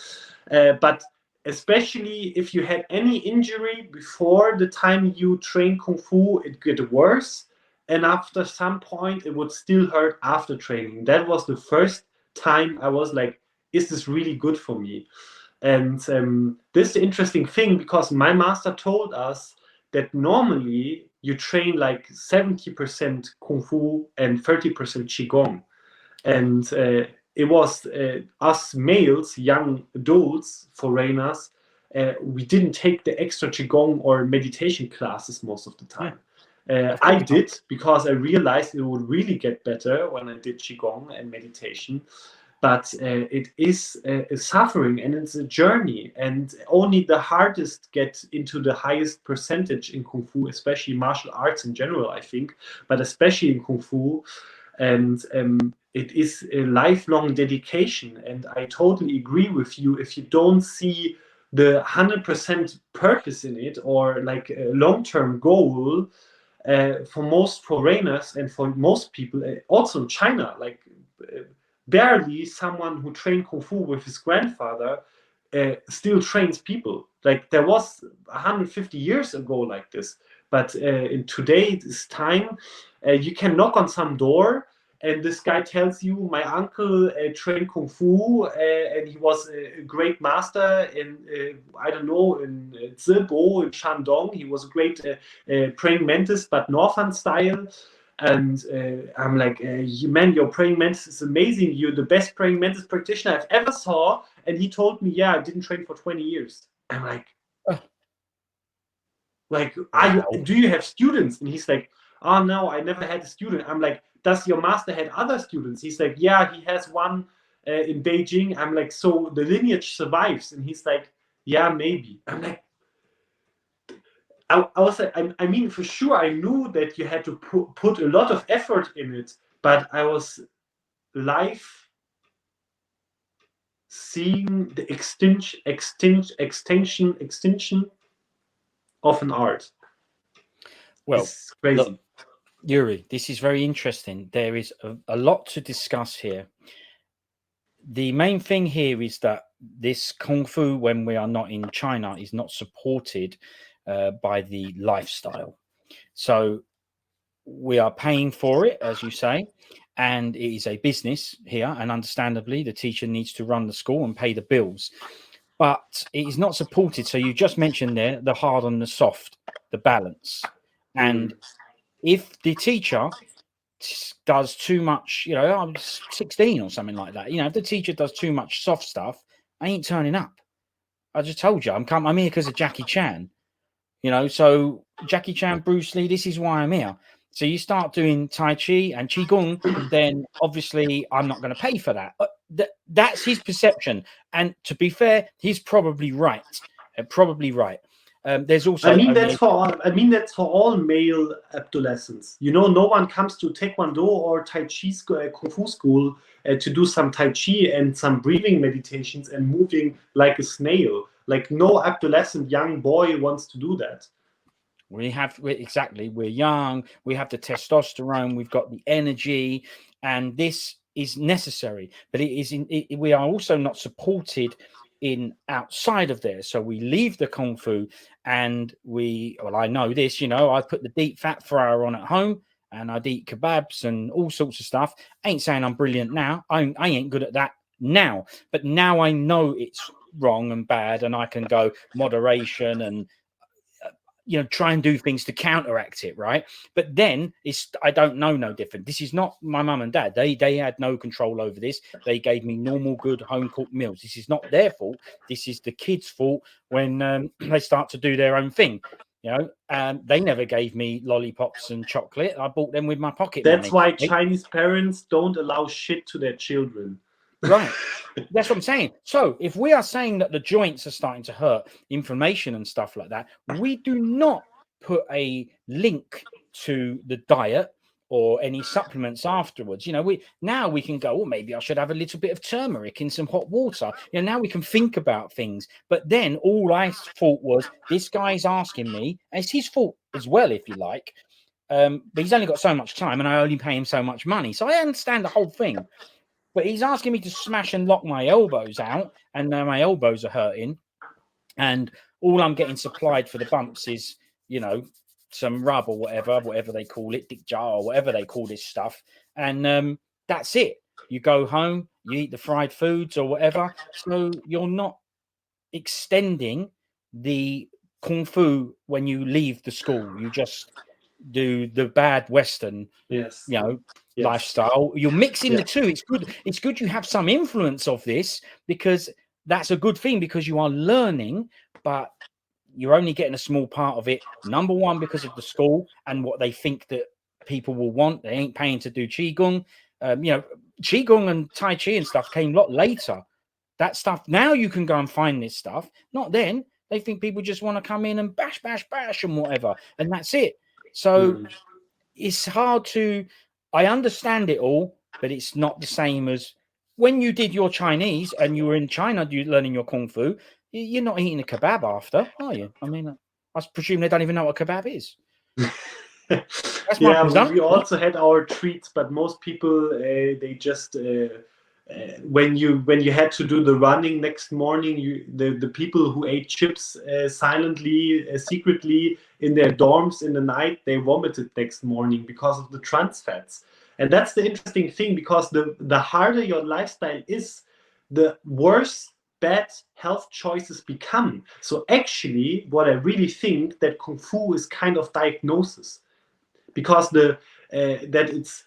But especially if you had any injury before the time you train Kung Fu, it get worse. And after some point, it would still hurt after training. That was the first time I was like, is this really good for me? And this is the interesting thing, because my master told us that normally you train like 70% Kung Fu and 30% Qigong. And it was us males, young adults, foreigners, we didn't take the extra Qigong or meditation classes most of the time. I did, because I realized it would really get better when I did Qigong and meditation. But it is a suffering, and it's a journey, and only the hardest get into the highest percentage in Kung Fu, especially martial arts in general, I think, but especially in Kung Fu. And it is a lifelong dedication, and I totally agree with you. If you don't see the 100% purpose in it, or like a long-term goal, for most foreigners and for most people, also in China, like barely someone who trained Kung Fu with his grandfather still trains people. Like there was 150 years ago like this, but in today's time, you can knock on some door, and this guy tells you, my uncle trained Kung Fu, and he was a great master in, I don't know, in Zibo, in Shandong. He was a great praying mantis, but Northern style. And I'm like, man, your praying mantis is amazing. You're the best praying mantis practitioner I've ever saw. And he told me, yeah, I didn't train for 20 years. I'm like, do you have students? And he's like, oh, no, I never had a student. I'm like, does your master had other students? He's like, yeah, he has one in Beijing. I'm like, so the lineage survives? And he's like, yeah, maybe. I'm like, I was like, I mean, for sure, I knew that you had to put a lot of effort in it, but I was live seeing the extinction of an art. Well, it's crazy. Look, Youri, this is very interesting. There is a lot to discuss here. The main thing here is that this Kung Fu, when we are not in China, is not supported by the lifestyle. So we are paying for it, as you say, and it is a business here. And understandably, the teacher needs to run the school and pay the bills. But it is not supported. So you just mentioned there the hard and the soft, the balance. And if the teacher does too much, I'm 16 or something like that. If the teacher does too much soft stuff, I ain't turning up. I just told you, I'm here because of Jackie Chan. So Jackie Chan, Bruce Lee, this is why I'm here. So you start doing Tai Chi and Qigong, then obviously I'm not going to pay for that. That's his perception. And to be fair, he's probably right. There's also I mean that's for all male adolescents. You know, no one comes to Taekwondo or Tai Chi Kung Fu school to do some Tai Chi and some breathing meditations and moving like a snail. Like no adolescent young boy wants to do that. We're young, we have the testosterone, we've got the energy, and this is necessary, but we are also not supported in outside of there. So we leave the Kung Fu and I know this, you know, I put the deep fat fryer on at home and I'd eat kebabs and all sorts of stuff. Ain't saying I'm brilliant now. I ain't good at that now, but now I know it's wrong and bad, and I can go moderation and try and do things to counteract it, right? But then I don't know no different. This is not my mum and dad. They had no control over this. They gave me normal, good home cooked meals. This is not their fault. This is the kids' fault when they start to do their own thing. They never gave me lollipops and chocolate. I bought them with my pocket money. That's why Chinese parents don't allow shit to their children. Right. That's what I'm saying. So if we are saying that the joints are starting to hurt, inflammation and stuff like that, we do not put a link to the diet or any supplements afterwards. Now we can go, maybe I should have a little bit of turmeric in some hot water. Now we can think about things. But then all I thought was, this guy's asking me, and it's his fault as well, if you like. But he's only got so much time and I only pay him so much money. So I understand the whole thing. But he's asking me to smash and lock my elbows out, and now my elbows are hurting. And all I'm getting supplied for the bumps is, some rub or whatever they call it, dick jar or whatever they call this stuff. And that's it. You go home, you eat the fried foods or whatever. So you're not extending the Kung Fu when you leave the school. You just do the bad Western, yes. lifestyle. You're mixing the two. It's good you have some influence of this, because that's a good thing, because you are learning, but you're only getting a small part of it. Number one, because of the school and what they think that people will want. They ain't paying to do Qigong. Qigong and Tai Chi and stuff came a lot later. That stuff, now you can go and find this stuff. Not then. They think people just want to come in and bash and whatever, and that's it. So it's hard to, I understand it all, but it's not the same as when you did your Chinese and you were in China learning your Kung Fu. You're not eating a kebab after, are you? I mean, I presume they don't even know what a kebab is. We also had our treats, but most people, they just... when you had to do the running next morning, the people who ate chips silently, secretly in their dorms in the night, they vomited next morning because of the trans fats. And that's the interesting thing, because the harder your lifestyle is, the worse bad health choices become. So actually, what I really think, that Kung Fu is kind of diagnosis, because that it's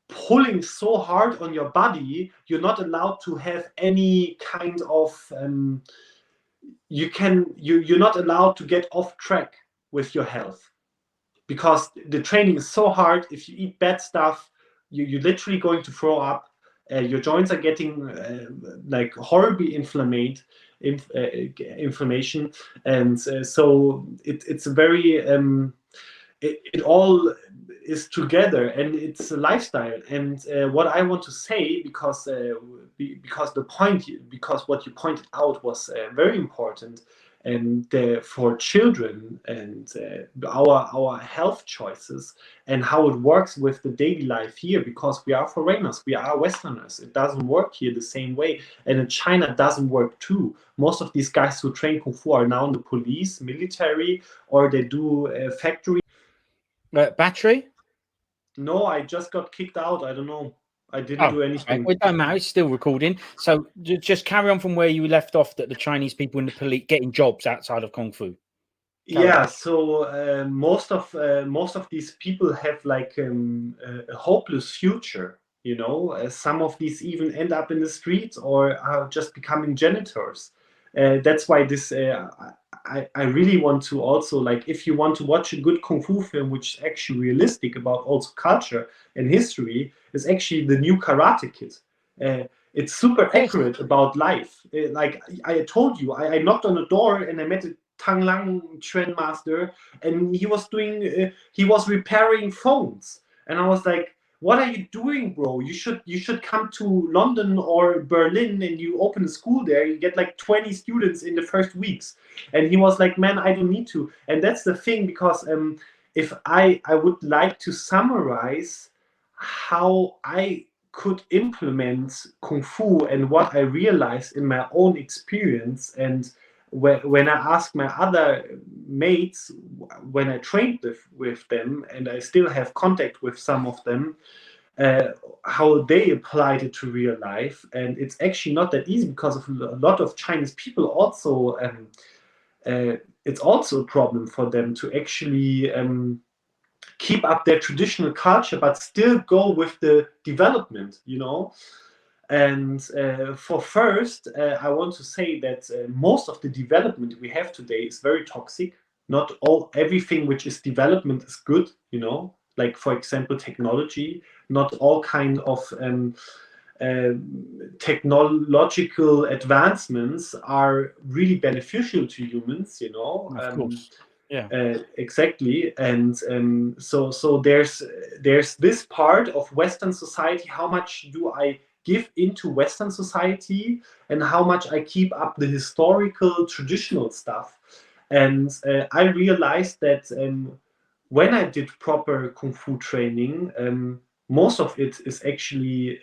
pulling so hard on your body, you're not allowed to have any kind of you're not allowed to get off track with your health, because the training is so hard. If you eat bad stuff, you're literally going to throw up. Your joints are getting like horribly inflammation, and so it's a very it all is together, and it's a lifestyle. And what I want to say, because what you pointed out was very important, and for children, and our health choices, and how it works with the daily life here, because we are foreigners, we are Westerners. It doesn't work here the same way, and in China it doesn't work too. Most of these guys who train Kung Fu are now in the police, military, or they do factory. Battery? No, I just got kicked out. I don't know. I didn't do anything. Right. It don't matter. It's still recording. So just carry on from where you left off, that the Chinese people in the police getting jobs outside of Kung Fu. So most of these people have like a hopeless future. Some of these even end up in the streets or are just becoming janitors. That's why this I really want to also, like, if you want to watch a good kung fu film which is actually realistic about also culture and history, is actually the new Karate Kid. It's super accurate about life. Like I told you, I knocked on a door and I met a Tang Lang Chuan master, and he was repairing phones, and I was like, what are you doing, bro? You should come to London or Berlin and you open a school there. You get like 20 students in the first weeks. And he was like, man, I don't need to. And that's the thing, because if I would like to summarize how I could implement kung fu and what I realized in my own experience, and when I asked my other mates, when I trained with them, and I still have contact with some of them, how they applied it to real life. And it's actually not that easy, because of a lot of Chinese people also, it's also a problem for them to actually keep up their traditional culture but still go with the development, you know. And for first, I want to say that most of the development we have today is very toxic. Not everything which is development is good, you know. Like, for example, technology. Not all kind of technological advancements are really beneficial to humans, you know. Of course. Yeah. Exactly. And so there's this part of Western society. How much do I give into Western society, and how much I keep up the historical traditional stuff? And I realized that when I did proper kung fu training, most of it is actually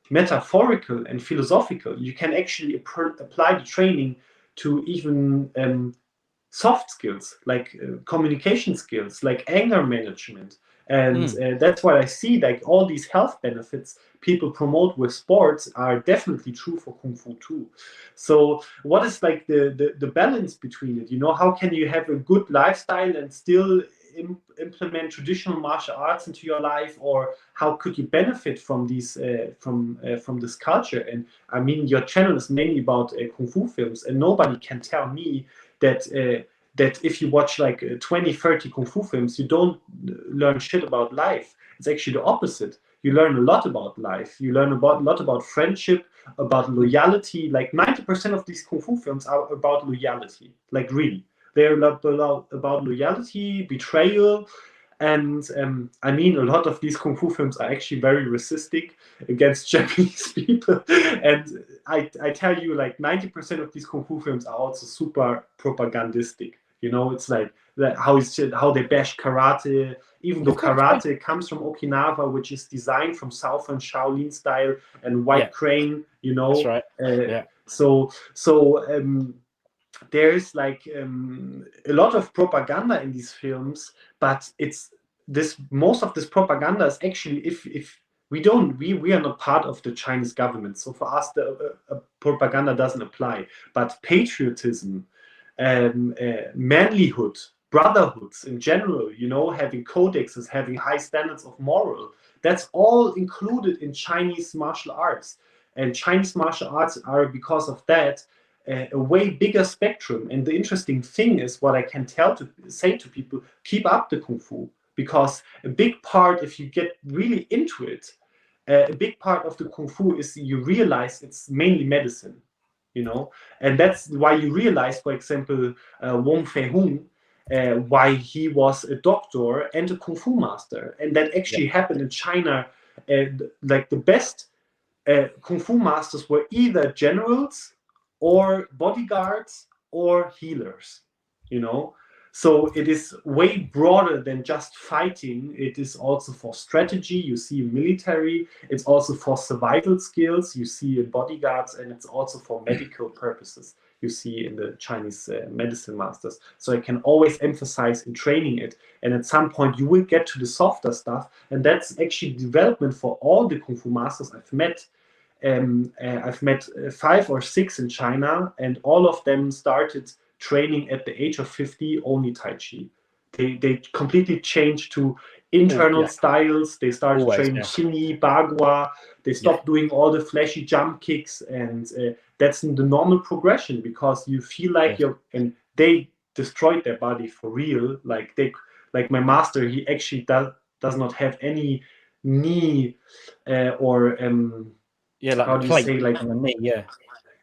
metaphorical and philosophical. You can actually apply the training to even soft skills, like communication skills, like anger management. And that's why I see, like, all these health benefits people promote with sports are definitely true for kung fu too. So what is like the balance between it? You know, how can you have a good lifestyle and still implement traditional martial arts into your life, or how could you benefit from these from this culture? And I mean, your channel is mainly about kung fu films, and nobody can tell me that that if you watch like 20, 30 kung fu films, you don't learn shit about life. It's actually the opposite. You learn a lot about life. You learn a lot about friendship, about loyalty. Like 90% of these kung fu films are about loyalty. Like, really, they're about loyalty, betrayal. And I mean, a lot of these kung fu films are actually very racistic against Japanese people. And I tell you, like 90% of these kung fu films are also super propagandistic. You know, it's like how they bash karate, even though karate comes from Okinawa, which is designed from Southern Shaolin style and White Crane. You know, that's right. So there's like a lot of propaganda in these films, but it's this most of this propaganda is actually, if we are not part of the Chinese government, so for us the propaganda doesn't apply. But patriotism, manlyhood, brotherhoods in general, you know, having codexes, having high standards of moral, that's all included in Chinese martial arts. And Chinese martial arts are, because of that, a way bigger spectrum. And the interesting thing is, what I can say to people: keep up the kung fu, because a big part, if you get really into it, a big part of the kung fu is you realize it's mainly medicine, you know. And that's why you realize, for example, Wong Fei Hung, why he was a doctor and a kung fu master, and that actually happened in China. Like the best kung fu masters were either generals or bodyguards or healers, you know. So it is way broader than just fighting. It is also for strategy, you see, in military. It's also for survival skills, you see, in bodyguards. And it's also for medical purposes, you see, in the Chinese medicine masters. So I can always emphasize in training it. And at some point you will get to the softer stuff. And that's actually development for all the kung fu masters I've met. I've met 5 or 6 in China, and all of them started training at the age of 50 only Tai Chi. They completely changed to internal styles. They started training Xingyi, Bagua. They stopped doing all the flashy jump kicks, and that's the normal progression, because you feel like and they destroyed their body for real. Like my master, he actually does not have any knee or like how the do you plate say, like on the knee, yeah.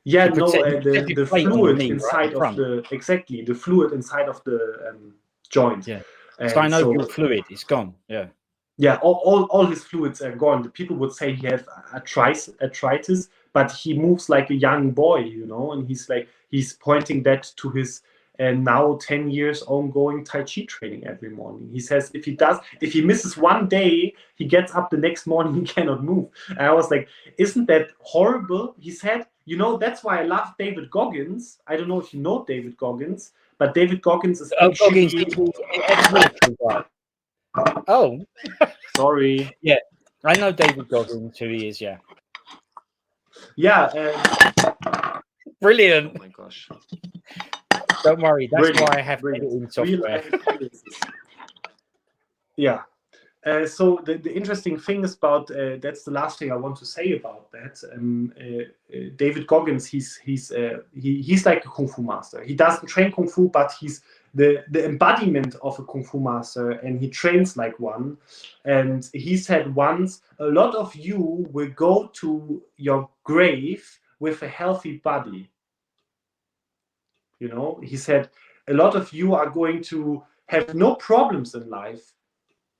yeah, The no, protective the plate on the fluid knee, right inside in of front. the fluid inside of the joint. Yeah. And Synovial fluid, it's gone. Yeah. Yeah, all his fluids are gone. The people would say he has arthritis, but he moves like a young boy, you know, and he's pointing that to his now 10 years ongoing Tai Chi training every morning. He says if he misses one day, he gets up the next morning, he cannot move. And I was like, isn't that horrible? He said, you know, that's why I love David Goggins. I don't know if you know David Goggins, but David Goggins is actually... Goggins, ex-military guy. Oh, Sorry. yeah. I know David Goggins, who he is, yeah. Yeah. Brilliant. Oh my gosh. Don't worry, that's Brilliant, why I have brilliant. editing software. Yeah. So the interesting thing is about that's the last thing I want to say about that. David Goggins, he's like a kung fu master. He doesn't train kung fu, but he's the embodiment of a kung fu master, and he trains like one. And he said once, a lot of you will go to your grave with a healthy body. You know, he said, a lot of you are going to have no problems in life,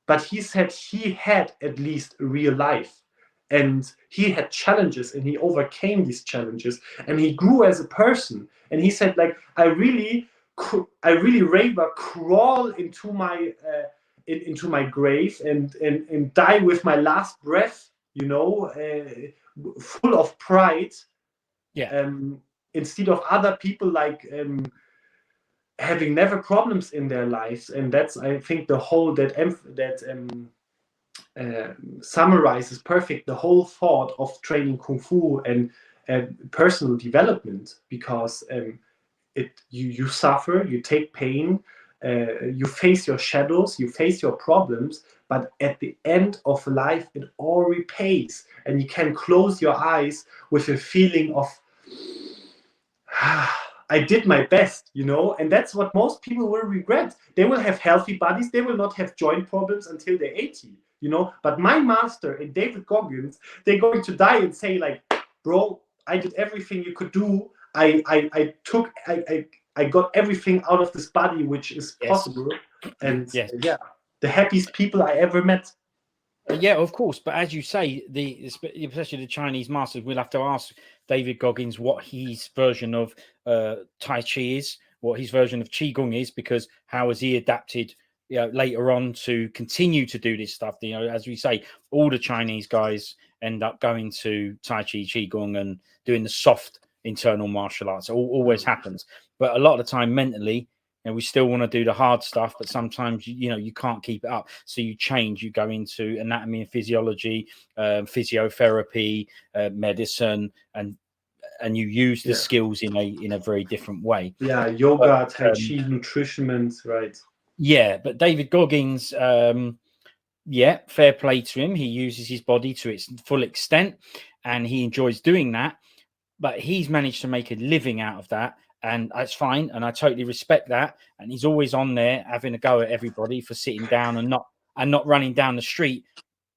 but he said he had at least a real life, and he had challenges, and he overcame these challenges, and he grew as a person. And he said, like, I really rather crawl into my grave and die with my last breath, you know, full of pride. Yeah. Instead of other people like having never problems in their lives. And that's, I think, the whole that summarizes perfect the whole thought of training kung fu and personal development, because you suffer, you take pain, you face your shadows, you face your problems, but at the end of life it all repays, and you can close your eyes with a feeling of I did my best, you know. And that's what most people will regret. They will have healthy bodies, they will not have joint problems until they're 80, you know. But my master and David Goggins, they're going to die and say, like, bro, I did everything you could do. I got everything out of this body which is possible. And yes. yeah, the happiest people I ever met. Yeah, of course. But as you say, especially the Chinese masters, we'll have to ask David Goggins what his version of Tai Chi is, what his version of Qigong is, because how has he adapted, you know, later on to continue to do this stuff? You know, as we say, all the Chinese guys end up going to Tai Chi, Qigong, and doing the soft internal martial arts. It always happens. But a lot of the time, mentally, and we still want to do the hard stuff, but sometimes you can't keep it up. So you change. You go into anatomy and physiology, physiotherapy, medicine, and you use the skills in a very different way. Yeah, yoga, Tai Chi, nutrition, right? Yeah, but David Goggins, fair play to him. He uses his body to its full extent, and he enjoys doing that. But he's managed to make a living out of that. And that's fine, and I totally respect that. And he's always on there having a go at everybody for sitting down and not running down the street.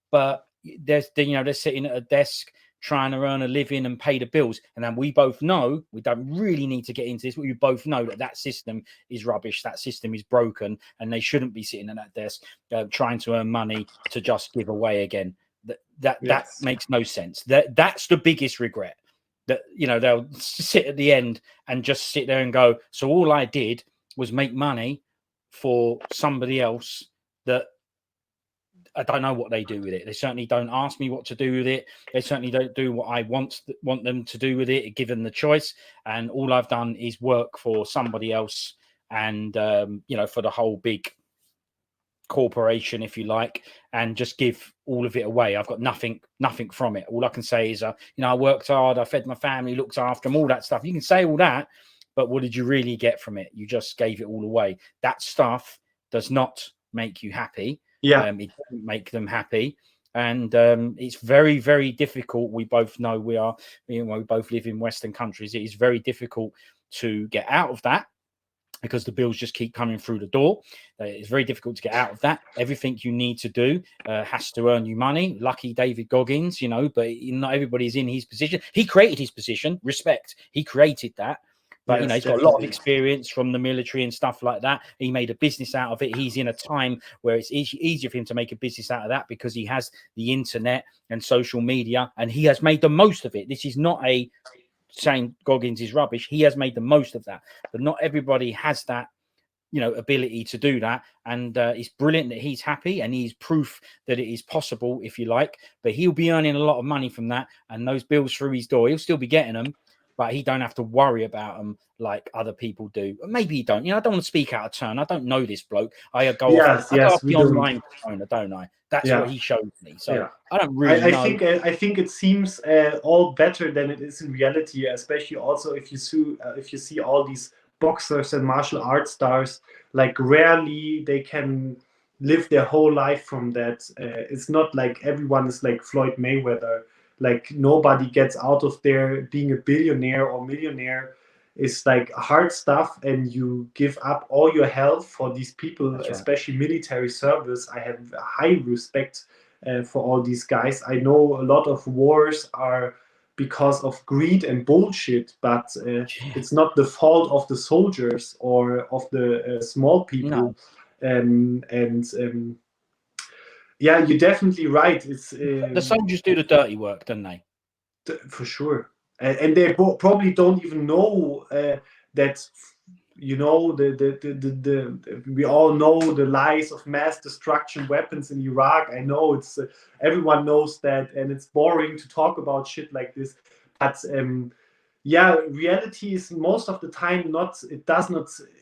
But they're sitting at a desk trying to earn a living and pay the bills. And then we both know, we don't really need to get into this, but we both know that system is rubbish. That system is broken, and they shouldn't be sitting at that desk trying to earn money to just give away again. That makes no sense. That's the biggest regret. That, you know, they'll sit at the end and just sit there and go, so all I did was make money for somebody else that I don't know what they do with it. They certainly don't ask me what to do with it. They certainly don't do what I want them to do with it, given the choice. And all I've done is work for somebody else, and for the whole big corporation, if you like, and just give all of it away. I've got nothing from it. All I can say is, I worked hard, I fed my family, looked after them, all that stuff. You can say all that, but what did you really get from it? You just gave it all away. That stuff does not make you happy. Yeah, it doesn't make them happy, and it's very, very difficult. We both know we both live in Western countries. It is very difficult to get out of that. because the bills just keep coming through the door. It's very difficult to get out of that. Everything you need to do has to earn you money. Lucky David Goggins, you know, but not everybody's in his position. He created his position, respect. He created that. But, you know, he's got a lot of experience from the military and stuff like that. He made a business out of it. He's in a time where it's easier for him to make a business out of that because he has the internet and social media, and he has made the most of it. This is not a saying Goggins is rubbish. He has made the most of that. But not everybody has that, you know, ability to do that. And it's brilliant that he's happy, and he's proof that it is possible, if you like. But he'll be earning a lot of money from that, and those bills through his door, he'll still be getting them. But he don't have to worry about them like other people do. Maybe he don't. You know, I don't want to speak out of turn. I don't know this bloke. I go off the online persona, don't I? That's what he showed me. So I don't really know. I think it seems all better than it is in reality, especially also if you see all these boxers and martial arts stars. Like rarely they can live their whole life from that. It's not like everyone is like Floyd Mayweather. Like nobody gets out of there being a billionaire or millionaire. It's like hard stuff, and you give up all your health for these people, especially military service. I have high respect for all these guys. I know a lot of wars are because of greed and bullshit, but it's not the fault of the soldiers or of the small people. Yeah, you're definitely right. It's the soldiers do the dirty work, don't they? For sure, and they probably don't even know that. You know, we all know the lies of mass destruction weapons in Iraq. I know it's everyone knows that, and it's boring to talk about shit like this. But yeah, reality is most of the time not. It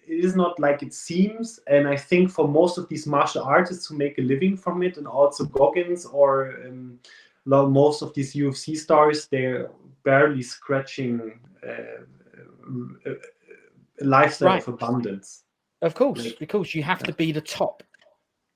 is not like it seems. And I think for most of these martial artists who make a living from it, and also Goggins or most of these UFC stars, they're barely scratching a lifestyle of abundance. Of course, because you have to be the top,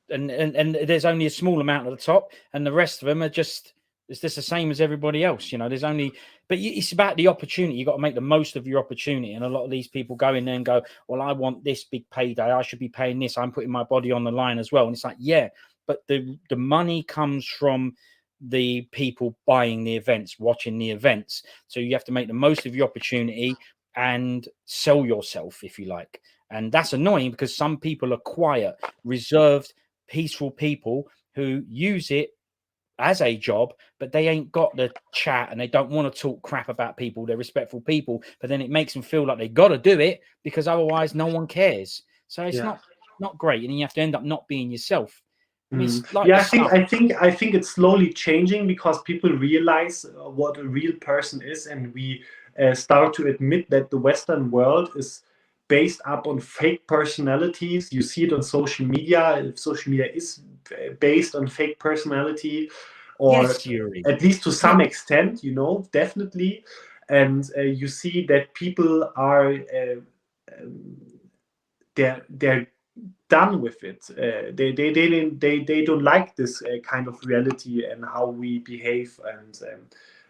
and there's only a small amount at the top, and the rest of them are just it's just the same as everybody else. You know, there's only, but it's about the opportunity. You got to make the most of your opportunity. And a lot of these people go in there and go, well, I want this big payday. I should be paying this. I'm putting my body on the line as well. And it's like, yeah, but the money comes from the people buying the events, watching the events. So you have to make the most of your opportunity and sell yourself, if you like. And that's annoying because some people are quiet, reserved, peaceful people who use it as a job, but they ain't got the chat and they don't want to talk crap about people. They're respectful people, but then it makes them feel like they got to do it because otherwise no one cares. So it's not great, and you have to end up not being yourself. I mean, like I think it's slowly changing because people realize what a real person is, and we start to admit that the Western world is based up on fake personalities. You see it on social media. Social media is based on fake personality, or at least to some extent, you know, definitely. And you see that people are they're done with it. They don't like this kind of reality and how we behave. And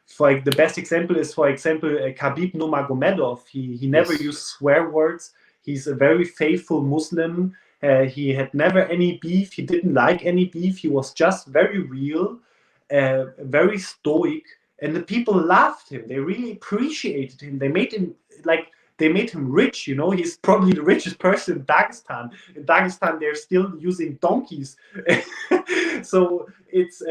for the best example is, for example, Khabib Nurmagomedov. He never used swear words. He's a very faithful Muslim. He had never any beef. He didn't like any beef. He was just very real, very stoic, and the people loved him. They really appreciated him. They made him rich. You know, he's probably the richest person in Dagestan. In Dagestan, they're still using donkeys. So it's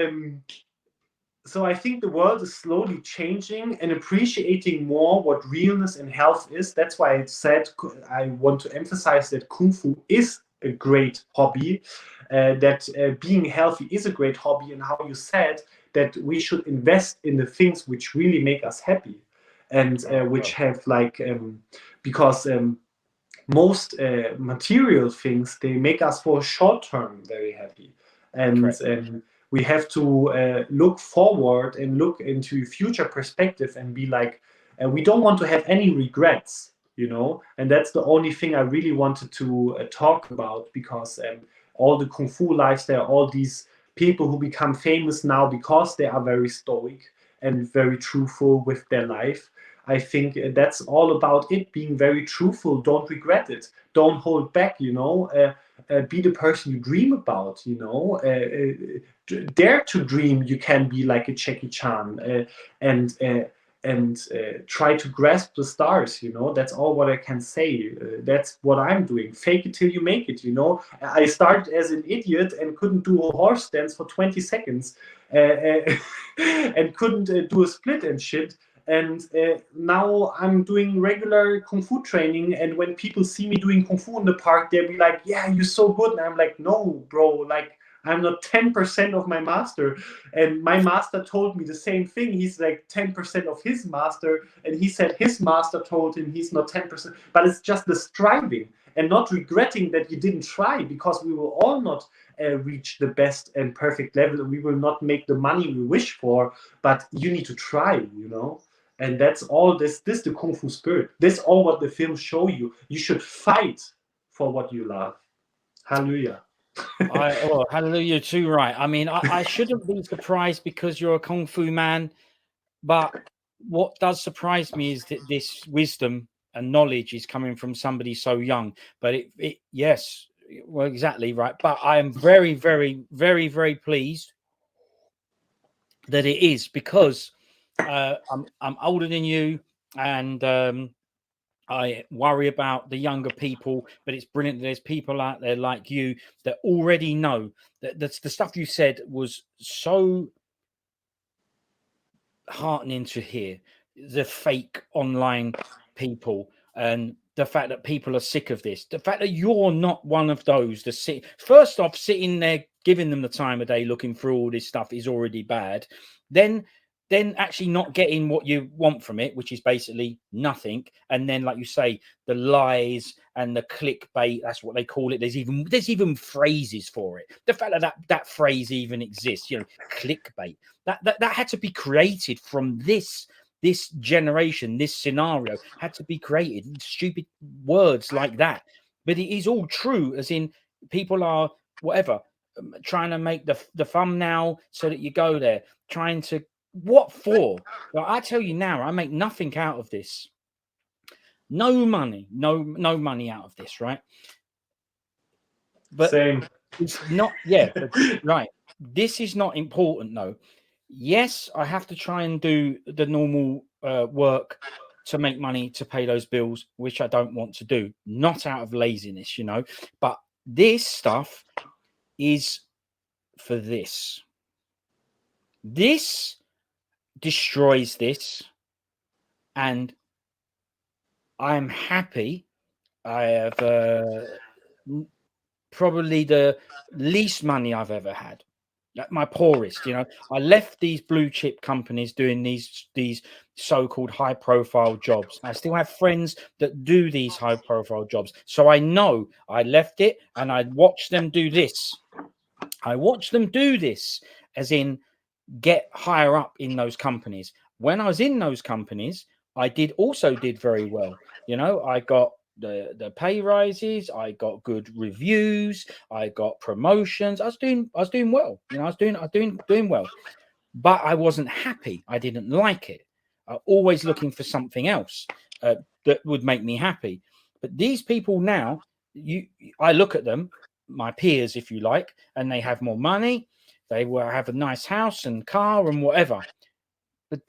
so I think the world is slowly changing and appreciating more what realness and health is. That's why I said I want to emphasize that Kung Fu is a great hobby, that being healthy is a great hobby, and how you said that we should invest in the things which really make us happy, and which have because most material things, they make us for short term very happy, and we have to look forward and look into future perspective and be like, we don't want to have any regrets, you know. And that's the only thing I really wanted to talk about, because all the Kung Fu lifestyle, all these people who become famous now because they are very stoic and very truthful with their life, I think that's all about it being very truthful. Don't regret it. don't hold back, you know. Be the person you dream about, you know. Dare to dream. You can be like a Jackie Chan, and try to grasp the stars, you know. That's all what I can say. That's what I'm doing. Fake it till you make it, you know. I started as an idiot and couldn't do a horse dance for 20 seconds, and couldn't do a split and shit. And now I'm doing regular kung fu training, and when people see me doing kung fu in the park, they'll be like, yeah, you're so good. And I'm like, no, bro, like, I'm not 10% of my master. And my master told me the same thing. He's like 10% of his master, and he said his master told him he's not 10%. But it's just the striving and not regretting that you didn't try, because we will all not reach the best and perfect level. We will not make the money we wish for, but you need to try, you know. And that's all. This the kung fu spirit. This all what the films show you. You should fight for what you love. Hallelujah. Hallelujah too, right. I mean, I shouldn't be surprised because you're a kung fu man, but what does surprise me is that this wisdom and knowledge is coming from somebody so young. But yes, well, exactly right. But I am very, very, very, very pleased that it is, because I'm older than you, and I worry about the younger people. But it's brilliant that there's people out there like you that already know that the stuff you said was so heartening to hear. The fake online people, and the fact that people are sick of this, the fact that you're not one of those. First off, sitting there giving them the time of day looking through all this stuff is already bad. Then actually not getting what you want from it, which is basically nothing. And then, like you say, the lies and the clickbait, that's what they call it. There's even phrases for it. The fact that phrase even exists, you know, clickbait, that had to be created from this generation. This scenario had to be created. Stupid words like that. But it is all true, as in people are whatever, trying to make the thumbnail so that you go there, trying to, what for? Well, I tell you now, I make nothing out of this. No money, no money out of this, right? But Same. it's not, yeah, but, right. This is not important though. Yes, I have to try and do the normal work to make money to pay those bills, which I don't want to do, not out of laziness, you know. But this stuff is for this. This destroys this, and I'm happy. I have probably the least money I've ever had, like my poorest. You know, I left these blue chip companies doing these so-called high profile jobs. I still have friends that do these high profile jobs, so I know I left it, and I watched them do this. I watched them do this, as in get higher up in those companies. When I was in those companies, I did very well. You know, I got the pay rises, I got good reviews, I got promotions. I was doing well. You know, I was doing well. But I wasn't happy. I didn't like it. Always looking for something else that would make me happy. But these people now, I look at them, my peers, if you like, and they have more money. They will have a nice house and car and whatever. But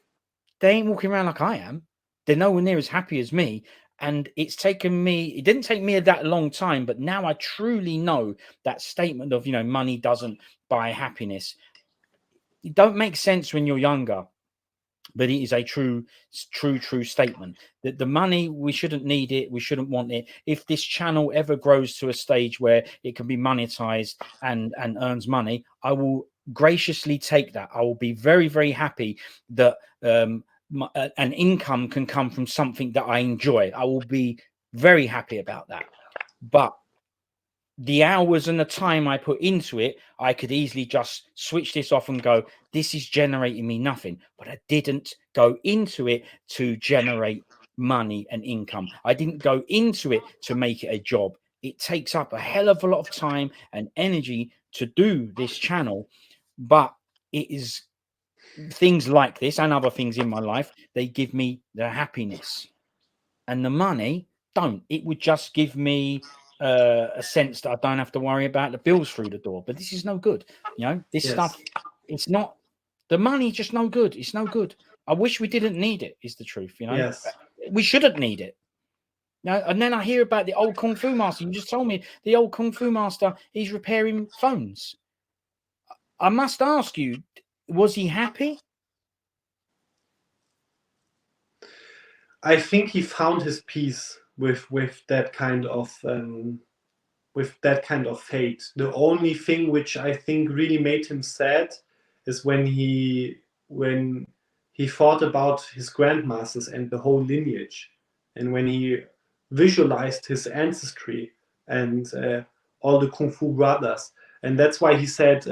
they ain't walking around like I am. They're nowhere near as happy as me. And it didn't take me that long time, but now I truly know that statement of, you know, money doesn't buy happiness. It don't make sense when you're younger, but it is a true statement that the money, we shouldn't need it, we shouldn't want it. If this channel ever grows to a stage where it can be monetized and earns money, I will graciously take that. I will be very, very happy that an income can come from something that I enjoy. I will be very happy about that. But the hours and the time I put into it, I could easily just switch this off and go, this is generating me nothing. But I didn't go into it to generate money and income. I didn't go into it to make it a job. It takes up a hell of a lot of time and energy to do this channel. But it is things like this and other things in my life, they give me the happiness. And the money don't. It would just give me a sense that I don't have to worry about the bills through the door. But this is no good. You know, this stuff, it's not, the money just no good. It's no good. I wish we didn't need it, is the truth. You know, Yes. we shouldn't need it. Now, and then I hear about the old Kung Fu master. You just told me the old Kung Fu master, he's repairing phones. I must ask you, was he happy? I think he found his peace with that kind of fate. The only thing which I think really made him sad is when he thought about his grandmasters and the whole lineage, and when he visualized his ancestry and all the Kung Fu brothers. And that's why he said,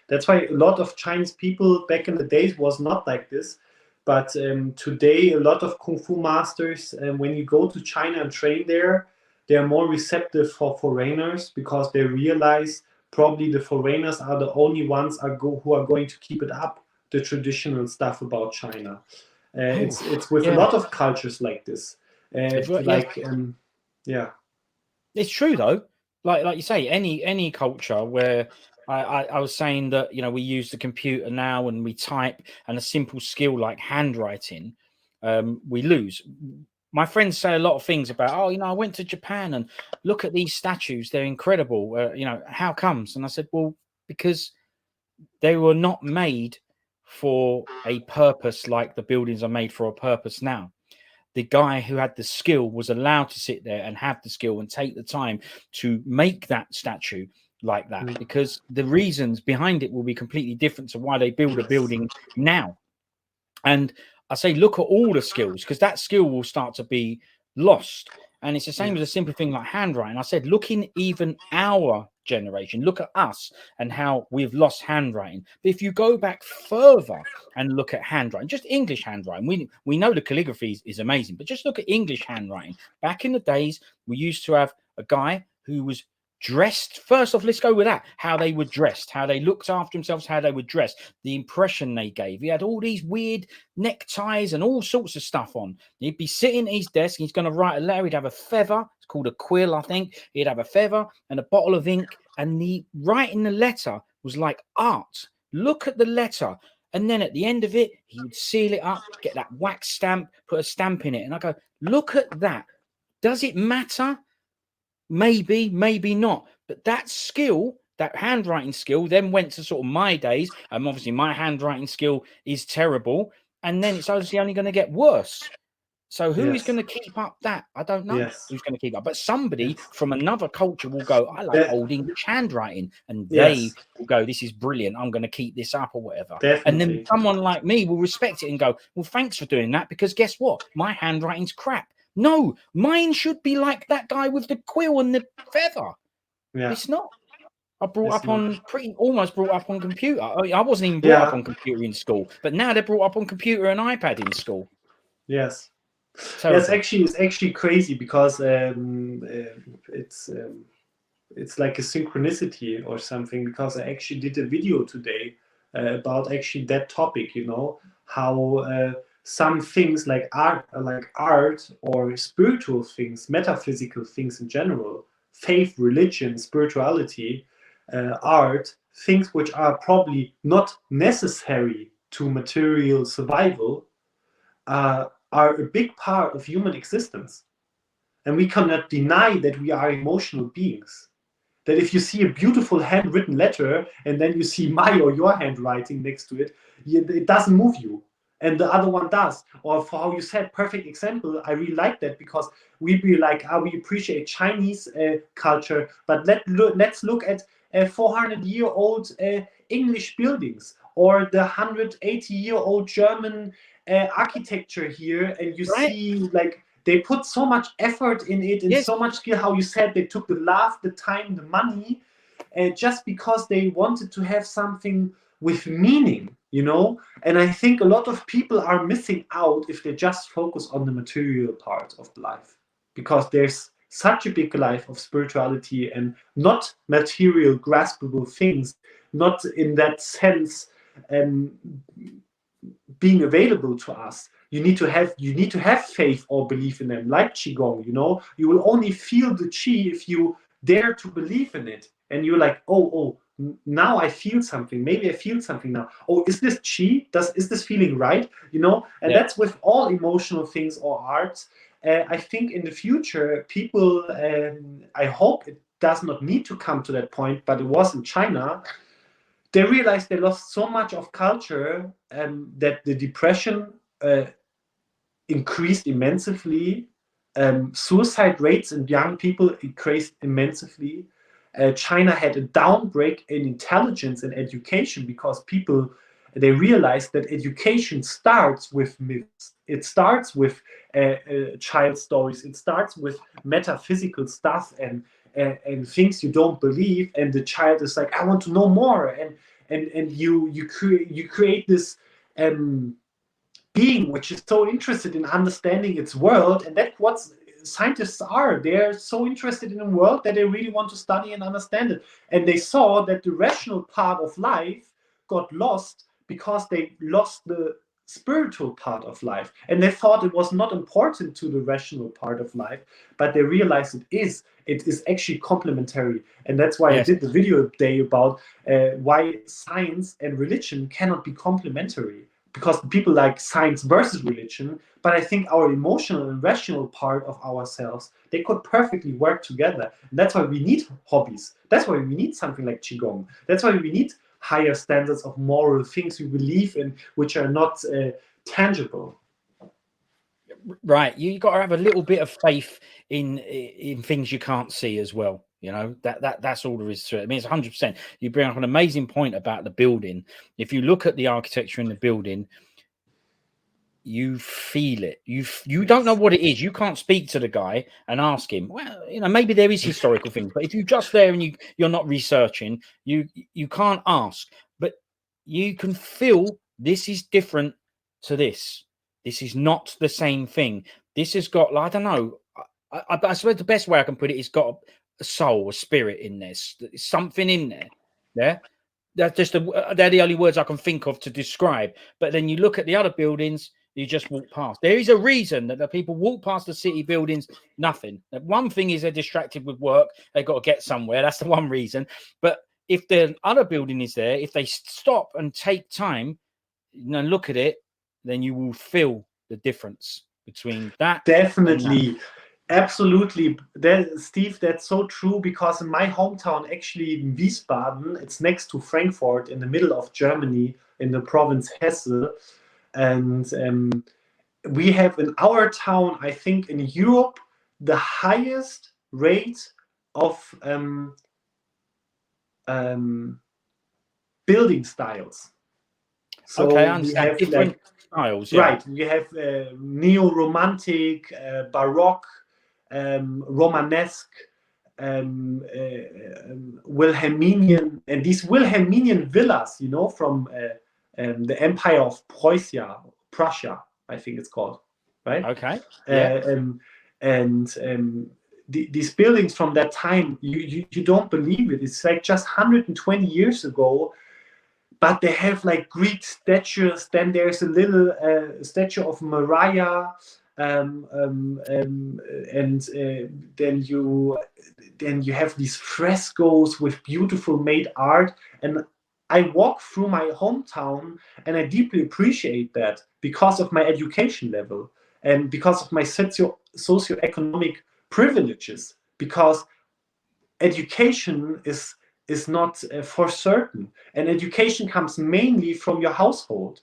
that's why a lot of Chinese people back in the days was not like this. But today, a lot of Kung Fu masters, when you go to China and train there, they are more receptive for foreigners because they realize probably the foreigners are the only ones who are going to keep it up, the traditional stuff about China. It's with a lot of cultures like this. Yeah. It's true though. Like you say, any culture where I was saying that, you know, we use the computer now and we type, and a simple skill like handwriting, we lose. My friends say a lot of things about, oh, you know, I went to Japan and look at these statues, they're incredible. You know, how comes? And I said, well, because they were not made for a purpose like the buildings are made for a purpose now. The guy who had the skill was allowed to sit there and have the skill and take the time to make that statue like that, because the reasons behind it will be completely different to why they build a building now. And I say, look at all the skills, because that skill will start to be lost. And it's the same as a simple thing like handwriting. I said, look in even our generation, look at us and how we've lost handwriting. But if you go back further and look at handwriting, just English handwriting, we know the calligraphy is amazing, but just look at English handwriting. Back in the days, we used to have a guy who was dressed. First off, let's go with that. How they were dressed, how they looked after themselves, how they were dressed, the impression they gave. He had all these weird neckties and all sorts of stuff on. He'd be sitting at his desk, he's going to write a letter, he'd have a feather, it's called a quill, I think. He'd have a feather and a bottle of ink, and the writing the letter was like art. Look at the letter. And then at the end of it, he would seal it up, get that wax stamp, put a stamp in it. And I go, look at that. Does it matter? Maybe, maybe not. But that skill, that handwriting skill, then went to sort of my days. Obviously, my handwriting skill is terrible. And then it's obviously only going to get worse. So who is going to keep up that? I don't know who's going to keep up. But somebody from another culture will go, I like old English handwriting. And they will go, this is brilliant. I'm going to keep this up or whatever. And then someone like me will respect it and go, well, thanks for doing that, because guess what? My handwriting's crap. No, mine should be like that guy with the quill and the feather. Yeah. It's not. I almost brought up on computer. I wasn't even brought up on computer in school, but now they're brought up on computer and iPad in school. Yes. It's actually crazy because it's like a synchronicity or something, because I actually did a video today about actually that topic, you know, how some things like art or spiritual things, metaphysical things in general, faith, religion, spirituality, art, things which are probably not necessary to material survival, are a big part of human existence. And we cannot deny that we are emotional beings. That if you see a beautiful handwritten letter and then you see my or your handwriting next to it, it doesn't move you. And the other one does. Or for how you said, perfect example, I really like that, because we be like, we appreciate Chinese culture, but let's look at 400-year-old English buildings, or the 180-year-old German architecture here, and you see like they put so much effort in it and so much skill. How you said, they took the love, the time, the money, just because they wanted to have something with meaning, you know. And I think a lot of people are missing out if they just focus on the material part of life, because there's such a big life of spirituality and not material graspable things, not in that sense being available to us. you need to have faith or belief in them, like qigong. You will only feel the qi if you dare to believe in it, and you're like, oh, now I feel something. Maybe I feel something now. Oh, is this qi? Is this feeling right? And that's with all emotional things or arts. I think in the future, people, I hope it does not need to come to that point, but it was in China. They realized they lost so much of culture, that the depression increased immensely. Suicide rates in young people increased immensely. China had a downbreak in intelligence and education because they realized that education starts with myths. It starts with child stories. It starts with metaphysical stuff and things you don't believe. And the child is like, I want to know more. And you create this being which is so interested in understanding its world, and that's what scientists are. They're so interested in the world that they really want to study and understand it. And they saw that the rational part of life got lost because they lost the spiritual part of life, and they thought it was not important to the rational part of life, but they realized it is actually complementary. And that's why I did the video today about why science and religion cannot be complementary, because people like science versus religion, but I think our emotional and rational part of ourselves, they could perfectly work together. And that's why we need hobbies. That's why we need something like qigong. That's why we need higher standards of moral things we believe in, which are not tangible. Right, you got to have a little bit of faith in things you can't see as well. That's all there is to it. I mean, it's 100%. You bring up an amazing point about the building. If you look at the architecture in the building, you feel it. You don't know what it is. You can't speak to the guy and ask him. Well, maybe there is historical things, but if you're just there and you're not researching, you can't ask. But you can feel this is different to this. This is not the same thing. This has got, I don't know. I suppose the best way I can put it is got a soul, a spirit in there, something in there. Yeah, they're the only words I can think of to describe. But then you look at the other buildings, you just walk past. There is a reason that the people walk past the city buildings. Nothing. One thing is they're distracted with work. They've got to get somewhere. That's the one reason. But if the other building is there, if they stop and take time and look at it, then you will feel the difference between that. Definitely. And that. Absolutely. Steve, that's so true, because in my hometown, actually in Wiesbaden, it's next to Frankfurt in the middle of Germany in the province Hesse. And we have in our town, I think in Europe, the highest rate of building styles. So okay, I understand. We have different styles. Yeah. Right. We have neo-romantic, Baroque, Romanesque, Wilhelminian, and these Wilhelminian villas, from the Empire of Prussia, I think it's called, right? Okay. Yeah. These buildings from that time, you don't believe it. It's like just 120 years ago. But they have like Greek statues. Then there's a little statue of Maria, and then you have these frescoes with beautiful made art. And I walk through my hometown, and I deeply appreciate that because of my education level and because of my socioeconomic privileges. Because education is not for certain, and education comes mainly from your household.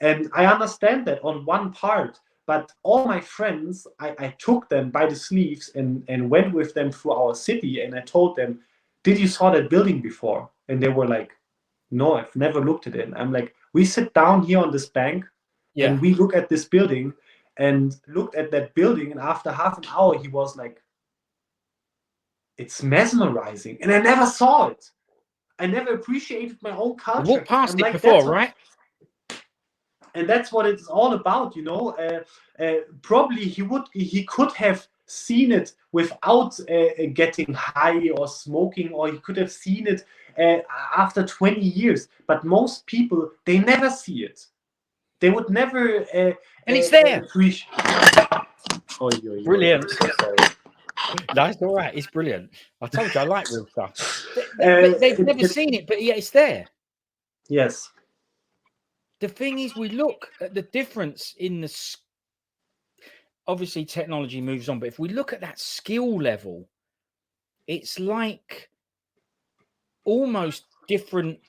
And I understand that on one part, but all my friends, I took them by the sleeves and went with them through our city, and I told them, did you saw that building before? And they were like, no, I've never looked at it. And I'm like, we sit down here on this bank, and we look at this building, and looked at that building, and after half an hour he was like, it's mesmerizing. And I never saw it. I never appreciated my own culture. You walked past it before, right? And that's what it's all about, probably he could have seen it without getting high or smoking, or he could have seen it after 20 years. But most people, they never see it. They would never. And it's there. Appreciate. Brilliant. Sorry. That's all right. It's brilliant. I told you I like real stuff. They've never seen it, but yeah, it's there. Yes. The thing is, we look at the difference in the. Obviously, technology moves on, but if we look at that skill level, it's like almost different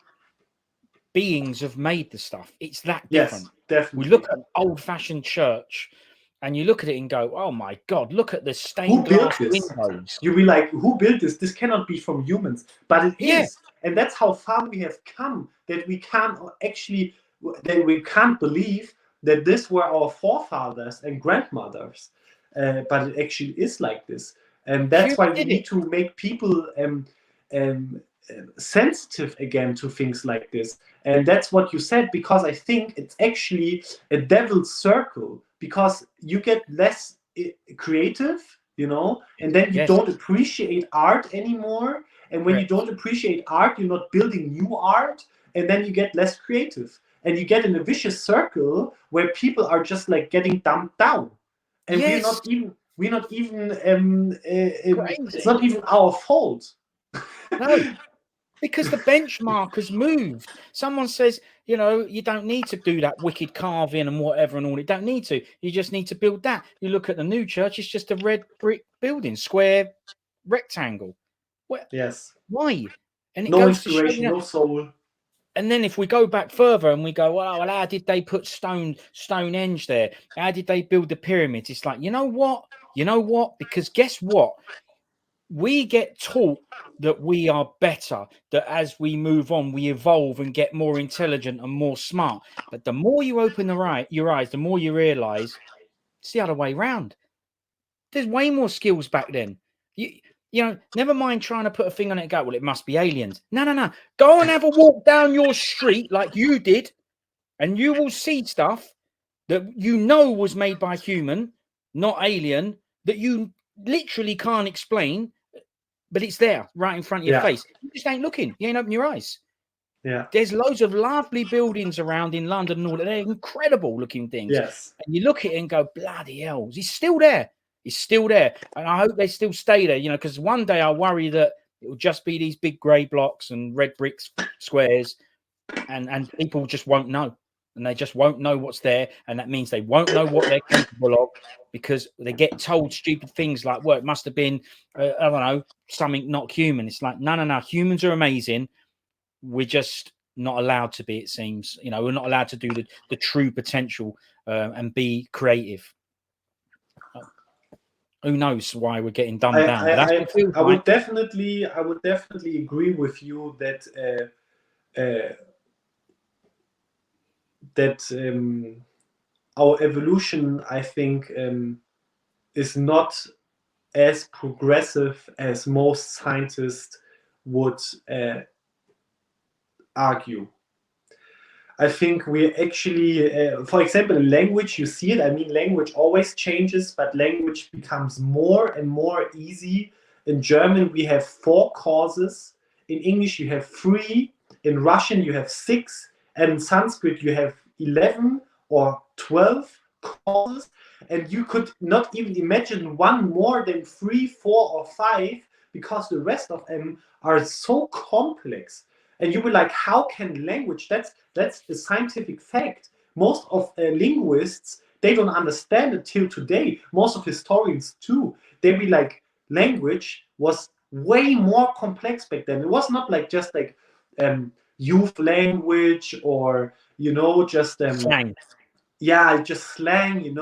beings have made the stuff. It's that different. Yes, definitely. We look at old-fashioned church, and you look at it and go, "Oh my God! Look at the stained glass windows." You'll be like, "Who built this? This cannot be from humans." But it is, and that's how far we have come. That we can't believe that this were our forefathers and grandmothers. But it actually is like this, and that's why we need to make people sensitive again to things like this. And that's what you said, because I think it's actually a devil's circle, because you get less creative, and then you don't appreciate art anymore. And when you don't appreciate art, you're not building new art, and then you get less creative, and you get in a vicious circle where people are just like getting dumped down, and we're not even it's not even our fault. No. Because the benchmark has moved. Someone says, you don't need to do that wicked carving and whatever and all. You don't need to. You just need to build that. You look at the new church, it's just a red brick building, square rectangle. Yes. Why? And it no goes inspiration, to show, no soul. And then if we go back further and we go, well, how did they put Stonehenge there? How did they build the pyramids? It's like, you know what? Because guess what? We get taught that we are better, that as we move on, we evolve and get more intelligent and more smart. But the more you open your eyes, the more you realize it's the other way around. There's way more skills back then. Never mind trying to put a thing on it and go, well, it must be aliens. No. Go and have a walk down your street like you did, and you will see stuff that was made by human, not alien, that you literally can't explain. But it's there, right in front of your face. You just ain't looking. You ain't open your eyes. Yeah. There's loads of lovely buildings around in London and all that. They're incredible looking things. Yes. And you look at it and go, bloody hell, it's still there. It's still there. And I hope they still stay there, because one day I worry that it will just be these big grey blocks and red bricks squares, and people just won't know. And they just won't know what's there. And that means they won't know what they're capable of, because they get told stupid things like, well, it must have been, I don't know, something not human. It's like, no. Humans are amazing. We're just not allowed to be, it seems. We're not allowed to do the true potential and be creative. Who knows why we're getting dumbed down? I would definitely agree with you that our evolution, I think, is not as progressive as most scientists would argue. I think we actually, for example, in language, you see it. I mean, language always changes, but language becomes more and more easy. In German, we have 4 causes. In English, you have 3. In Russian, you have 6. And in Sanskrit, you have 11 or 12 causes. And you could not even imagine one more than 3, 4, or 5, because the rest of them are so complex. And you were like, how can language, that's a scientific fact. Most of linguists, they don't understand it till today. Most of historians too. They'd be like, language was way more complex back then. It was not like just like youth language or, just slang. Yeah, just slang,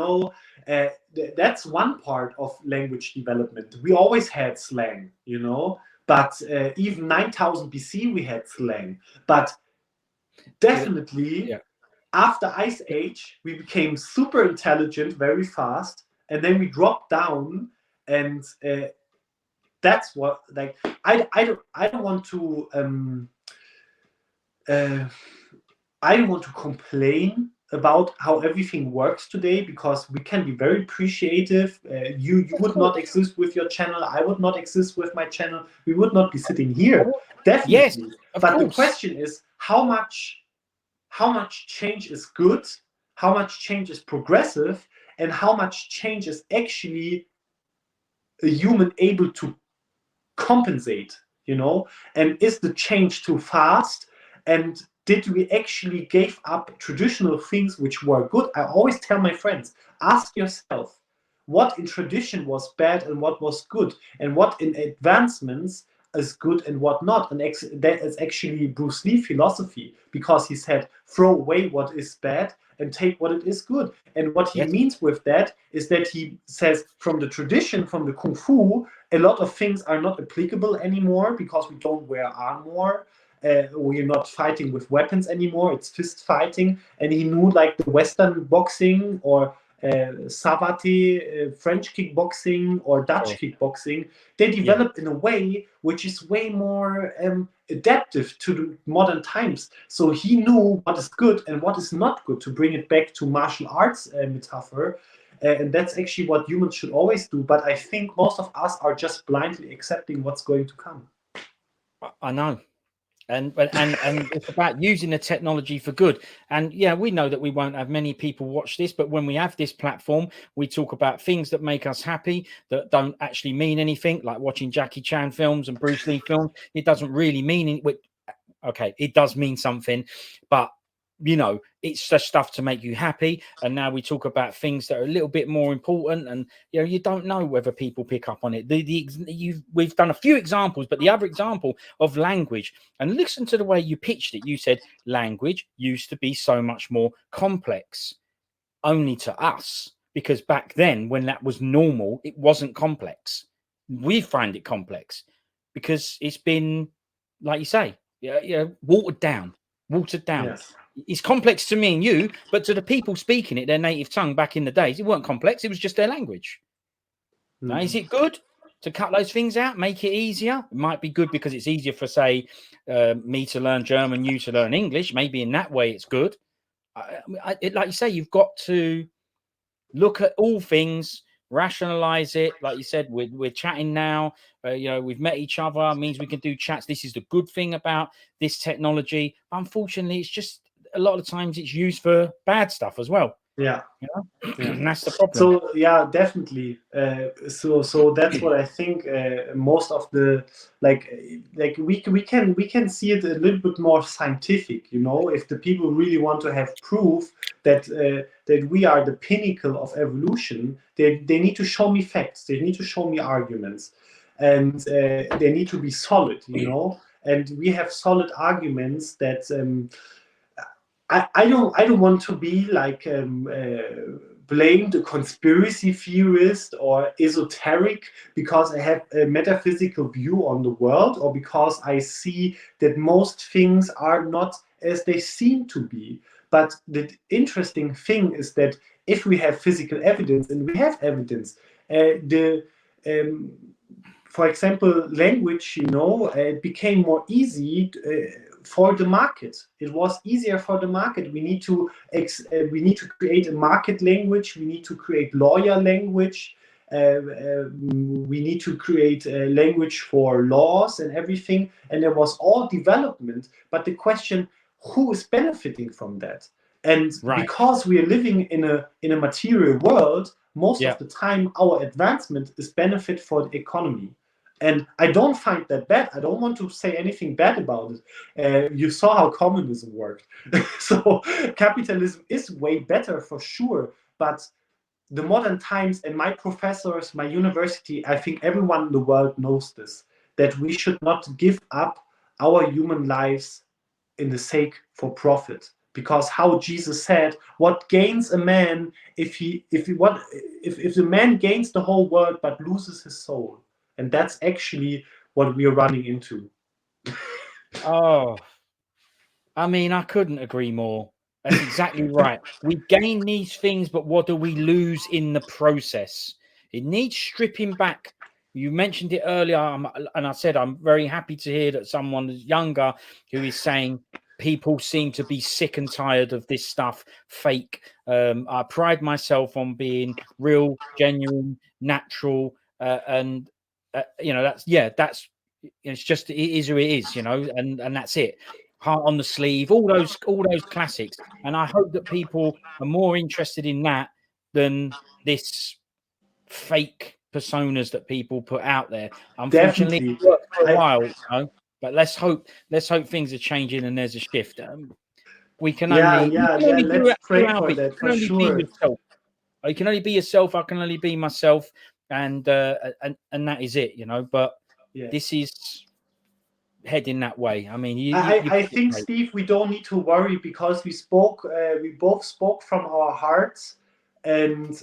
that's one part of language development. We always had slang, but even 9000 BC we had slang. But definitely after Ice Age, we became super intelligent very fast, and then we dropped down, and that's what, like, I don't want to I don't want to complain about how everything works today, because we can be very appreciative. You would not exist with your channel. I would not exist with my channel. We would not be sitting here. Definitely. Yes, but the question is, how much change is good? how much change is progressive, and how much change is actually a human able to compensate, and is the change too fast, and did we actually give up traditional things which were good? I always tell my friends, ask yourself what in tradition was bad and what was good, and what in advancements is good and what not. And that is actually Bruce Lee philosophy, because he said throw away what is bad and take what it is good. And what he means with that is that he says from the tradition, from the kung fu, a lot of things are not applicable anymore because we don't wear armor. We're not fighting with weapons anymore. It's fist fighting. And he knew like the Western boxing or Savate, French kickboxing or Dutch kickboxing, they developed in a way which is way more adaptive to the modern times. So he knew what is good and what is not good, to bring it back to martial arts metaphor. And that's actually what humans should always do. But I think most of us are just blindly accepting what's going to come. I know. And it's about using the technology for good. And yeah, we know that we won't have many people watch this, but when we have this platform, we talk about things that make us happy, that don't actually mean anything, like watching Jackie Chan films and Bruce Lee films. It doesn't really mean it. Okay, it does mean something, but it's just stuff to make you happy. And now we talk about things that are a little bit more important, and you don't know whether people pick up on it. We've done a few examples, but the other example of language, and listen to the way you pitched it. You said language used to be so much more complex, only to us, because back then when that was normal, it wasn't complex. We find it complex because it's been, like you say, watered down. Yes. It's complex to me and you, but to the people speaking it, their native tongue back in the days, it weren't complex. It was just their language. Now, is it good to cut those things out, make it easier? It might be good because it's easier for, say, me to learn German, you to learn English. Maybe in that way it's good. Like you say, you've got to look at all things, rationalize it. Like you said, we're chatting now. We've met each other. Means we can do chats. This is the good thing about this technology. Unfortunately, it's just a lot of times it's used for bad stuff as well. Yeah. And that's the problem. So yeah, definitely. So that's what I think. Most of the like we can see it a little bit more scientific. If the people really want to have proof that that we are the pinnacle of evolution, they need to show me facts. They need to show me arguments, and they need to be solid. And we have solid arguments that. I don't want to be like blamed a conspiracy theorist or esoteric because I have a metaphysical view on the world, or because I see that most things are not as they seem to be. But the interesting thing is that if we have physical evidence, and we have evidence, for example, language, it became more easy for the market. It was easier for the market. We need to create a market language. We need to create lawyer language. We need to create a language for laws and everything. And there was all development. But the question, who is benefiting from that? And because we are living in a material world, most of the time our advancement is benefit for the economy. And I don't find that bad. I don't want to say anything bad about it. You saw how communism worked. So capitalism is way better for sure. But the modern times, and my professors, my university, I think everyone in the world knows this, that we should not give up our human lives in the sake for profit. Because how Jesus said, what gains a man if the man gains the whole world but loses his soul? And that's actually what we are running into. Oh, I mean, I couldn't agree more. That's exactly right. We gain these things, but what do we lose in the process? It needs stripping back. You mentioned it earlier, and I said I'm very happy to hear that someone younger who is saying people seem to be sick and tired of this stuff, fake. I pride myself on being real, genuine, natural, and that's it's just, it is who it is, and that's it. Heart on the Sleeve, all those classics. And I hope that people are more interested in that than this fake personas that people put out there. Unfortunately, Definitely. it worked for a while, you know, but let's hope things are changing and there's a shift. We can only Let's do pray our for bit. that You can for only be sure. yourself. You can only be yourself. I can only be myself, and that is it, you know. But Yeah. this is heading that way. I mean, I think, Steve, we don't need to worry because we both spoke from our hearts, and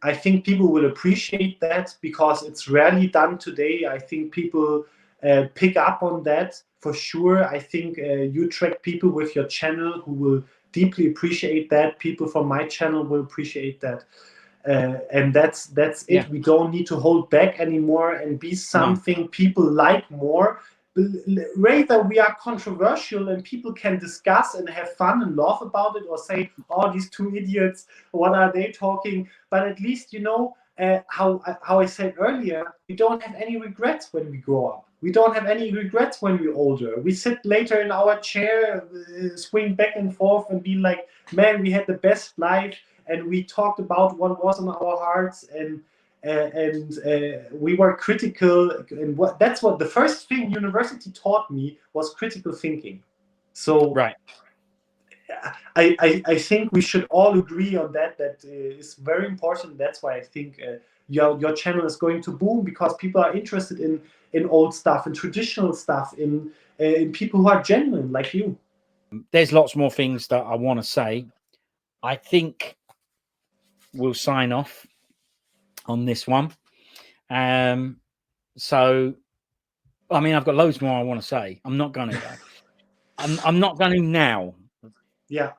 I think people will appreciate that because it's rarely done today. I think people pick up on that for sure. I think you attract people with your channel who will deeply appreciate that. People from my channel will appreciate that. And that's it. Yeah. We don't need to hold back anymore and be something people like more. Rather, we are controversial and people can discuss and have fun and laugh about it or say, "Oh, these two idiots, what are they talking?" But at least you know how I said earlier, we don't have any regrets when we grow up. We don't have any regrets when we're older. We sit later in our chair, swing back and forth, and be like, "Man, we had the best life." And we talked about what was on our hearts, and we were critical. And that's what the first thing university taught me was critical thinking. So right. I think we should all agree on that. That is very important. That's why I think your channel is going to boom because people are interested in old stuff, in traditional stuff, in people who are genuine like you. There's lots more things that I want to say. I think we'll sign off on this one. So, I mean, I've got loads more I want to say. I'm not going to though. I'm not going to now. Yeah.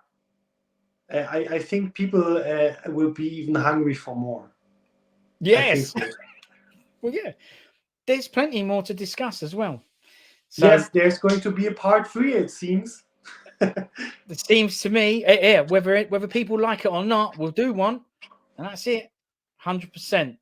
I think people will be even hungry for more. Yes. I think so. Well, yeah. There's plenty more to discuss as well. So, yes, there's going to be a part 3, it seems. it seems to me, yeah, whether people like it or not, we'll do one, and that's it, 100%. Thanks,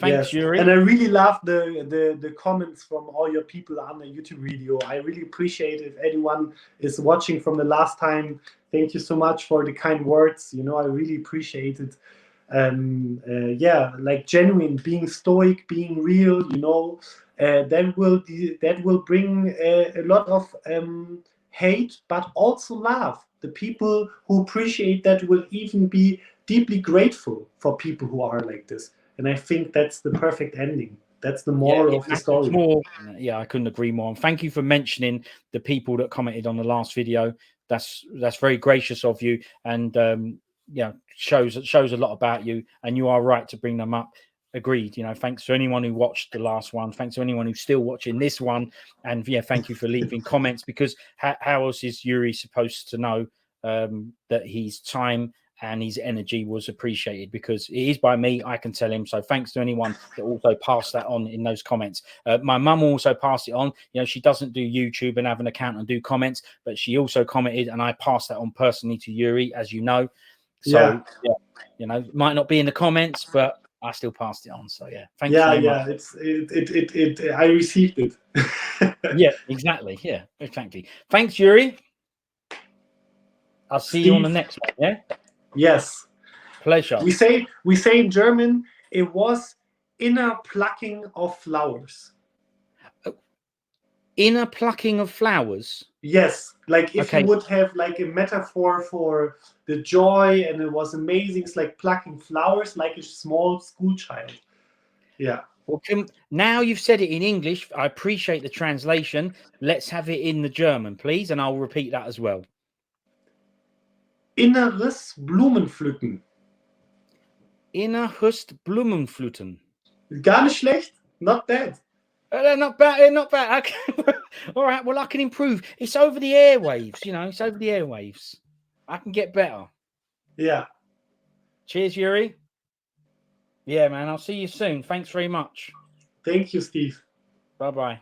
yes. Youri. And I really love the comments from all your people on the YouTube video. I really appreciate if anyone is watching from the last time. Thank you so much for the kind words. You know, I really appreciate it. Yeah, like genuine, being stoic, being real. You know, that will bring a lot of hate, but also love. The people who appreciate that will even be deeply grateful for people who are like this. And I think that's the perfect ending. That's the moral of the story. Yeah, I couldn't agree more. And thank you for mentioning the people that commented on the last video. That's very gracious of you, and yeah, shows a lot about you. And you are right to bring them up. Agreed. You know, thanks to anyone who watched the last one. Thanks to anyone who's still watching this one. And yeah, thank you for leaving comments, because how else is Youri supposed to know that his time and his energy was appreciated? Because it is by me, I can tell him. So thanks to anyone that also passed that on in those comments. My mum also passed it on. You know, she doesn't do YouTube and have an account and do comments, but she also commented, and I passed that on personally to Youri, as you know. So yeah, you know, it might not be in the comments, but I still passed it on. So yeah, thanks very much. I received it. Yeah, exactly. Yeah, exactly. Thanks, Youri. I'll see you on the next one. Yeah. Yes. Pleasure. We say in German, it was inner plucking of flowers. Inner plucking of flowers? Yes. Like if you would have like a metaphor for the joy, and it was amazing. It's like plucking flowers like a small school child. Yeah. Well, now you've said it in English, I appreciate the translation. Let's have it in the German, please, and I'll repeat that as well. Inneres Blumenpflücken. Innerst Blumenpflücken. Gar nicht schlecht. Not bad. Not bad. Not bad. Okay. All right. Well, I can improve. It's over the airwaves. You know, it's over the airwaves. I can get better. Yeah. Cheers, Youri. Yeah, man. I'll see you soon. Thanks very much. Thank you, Steve. Bye-bye.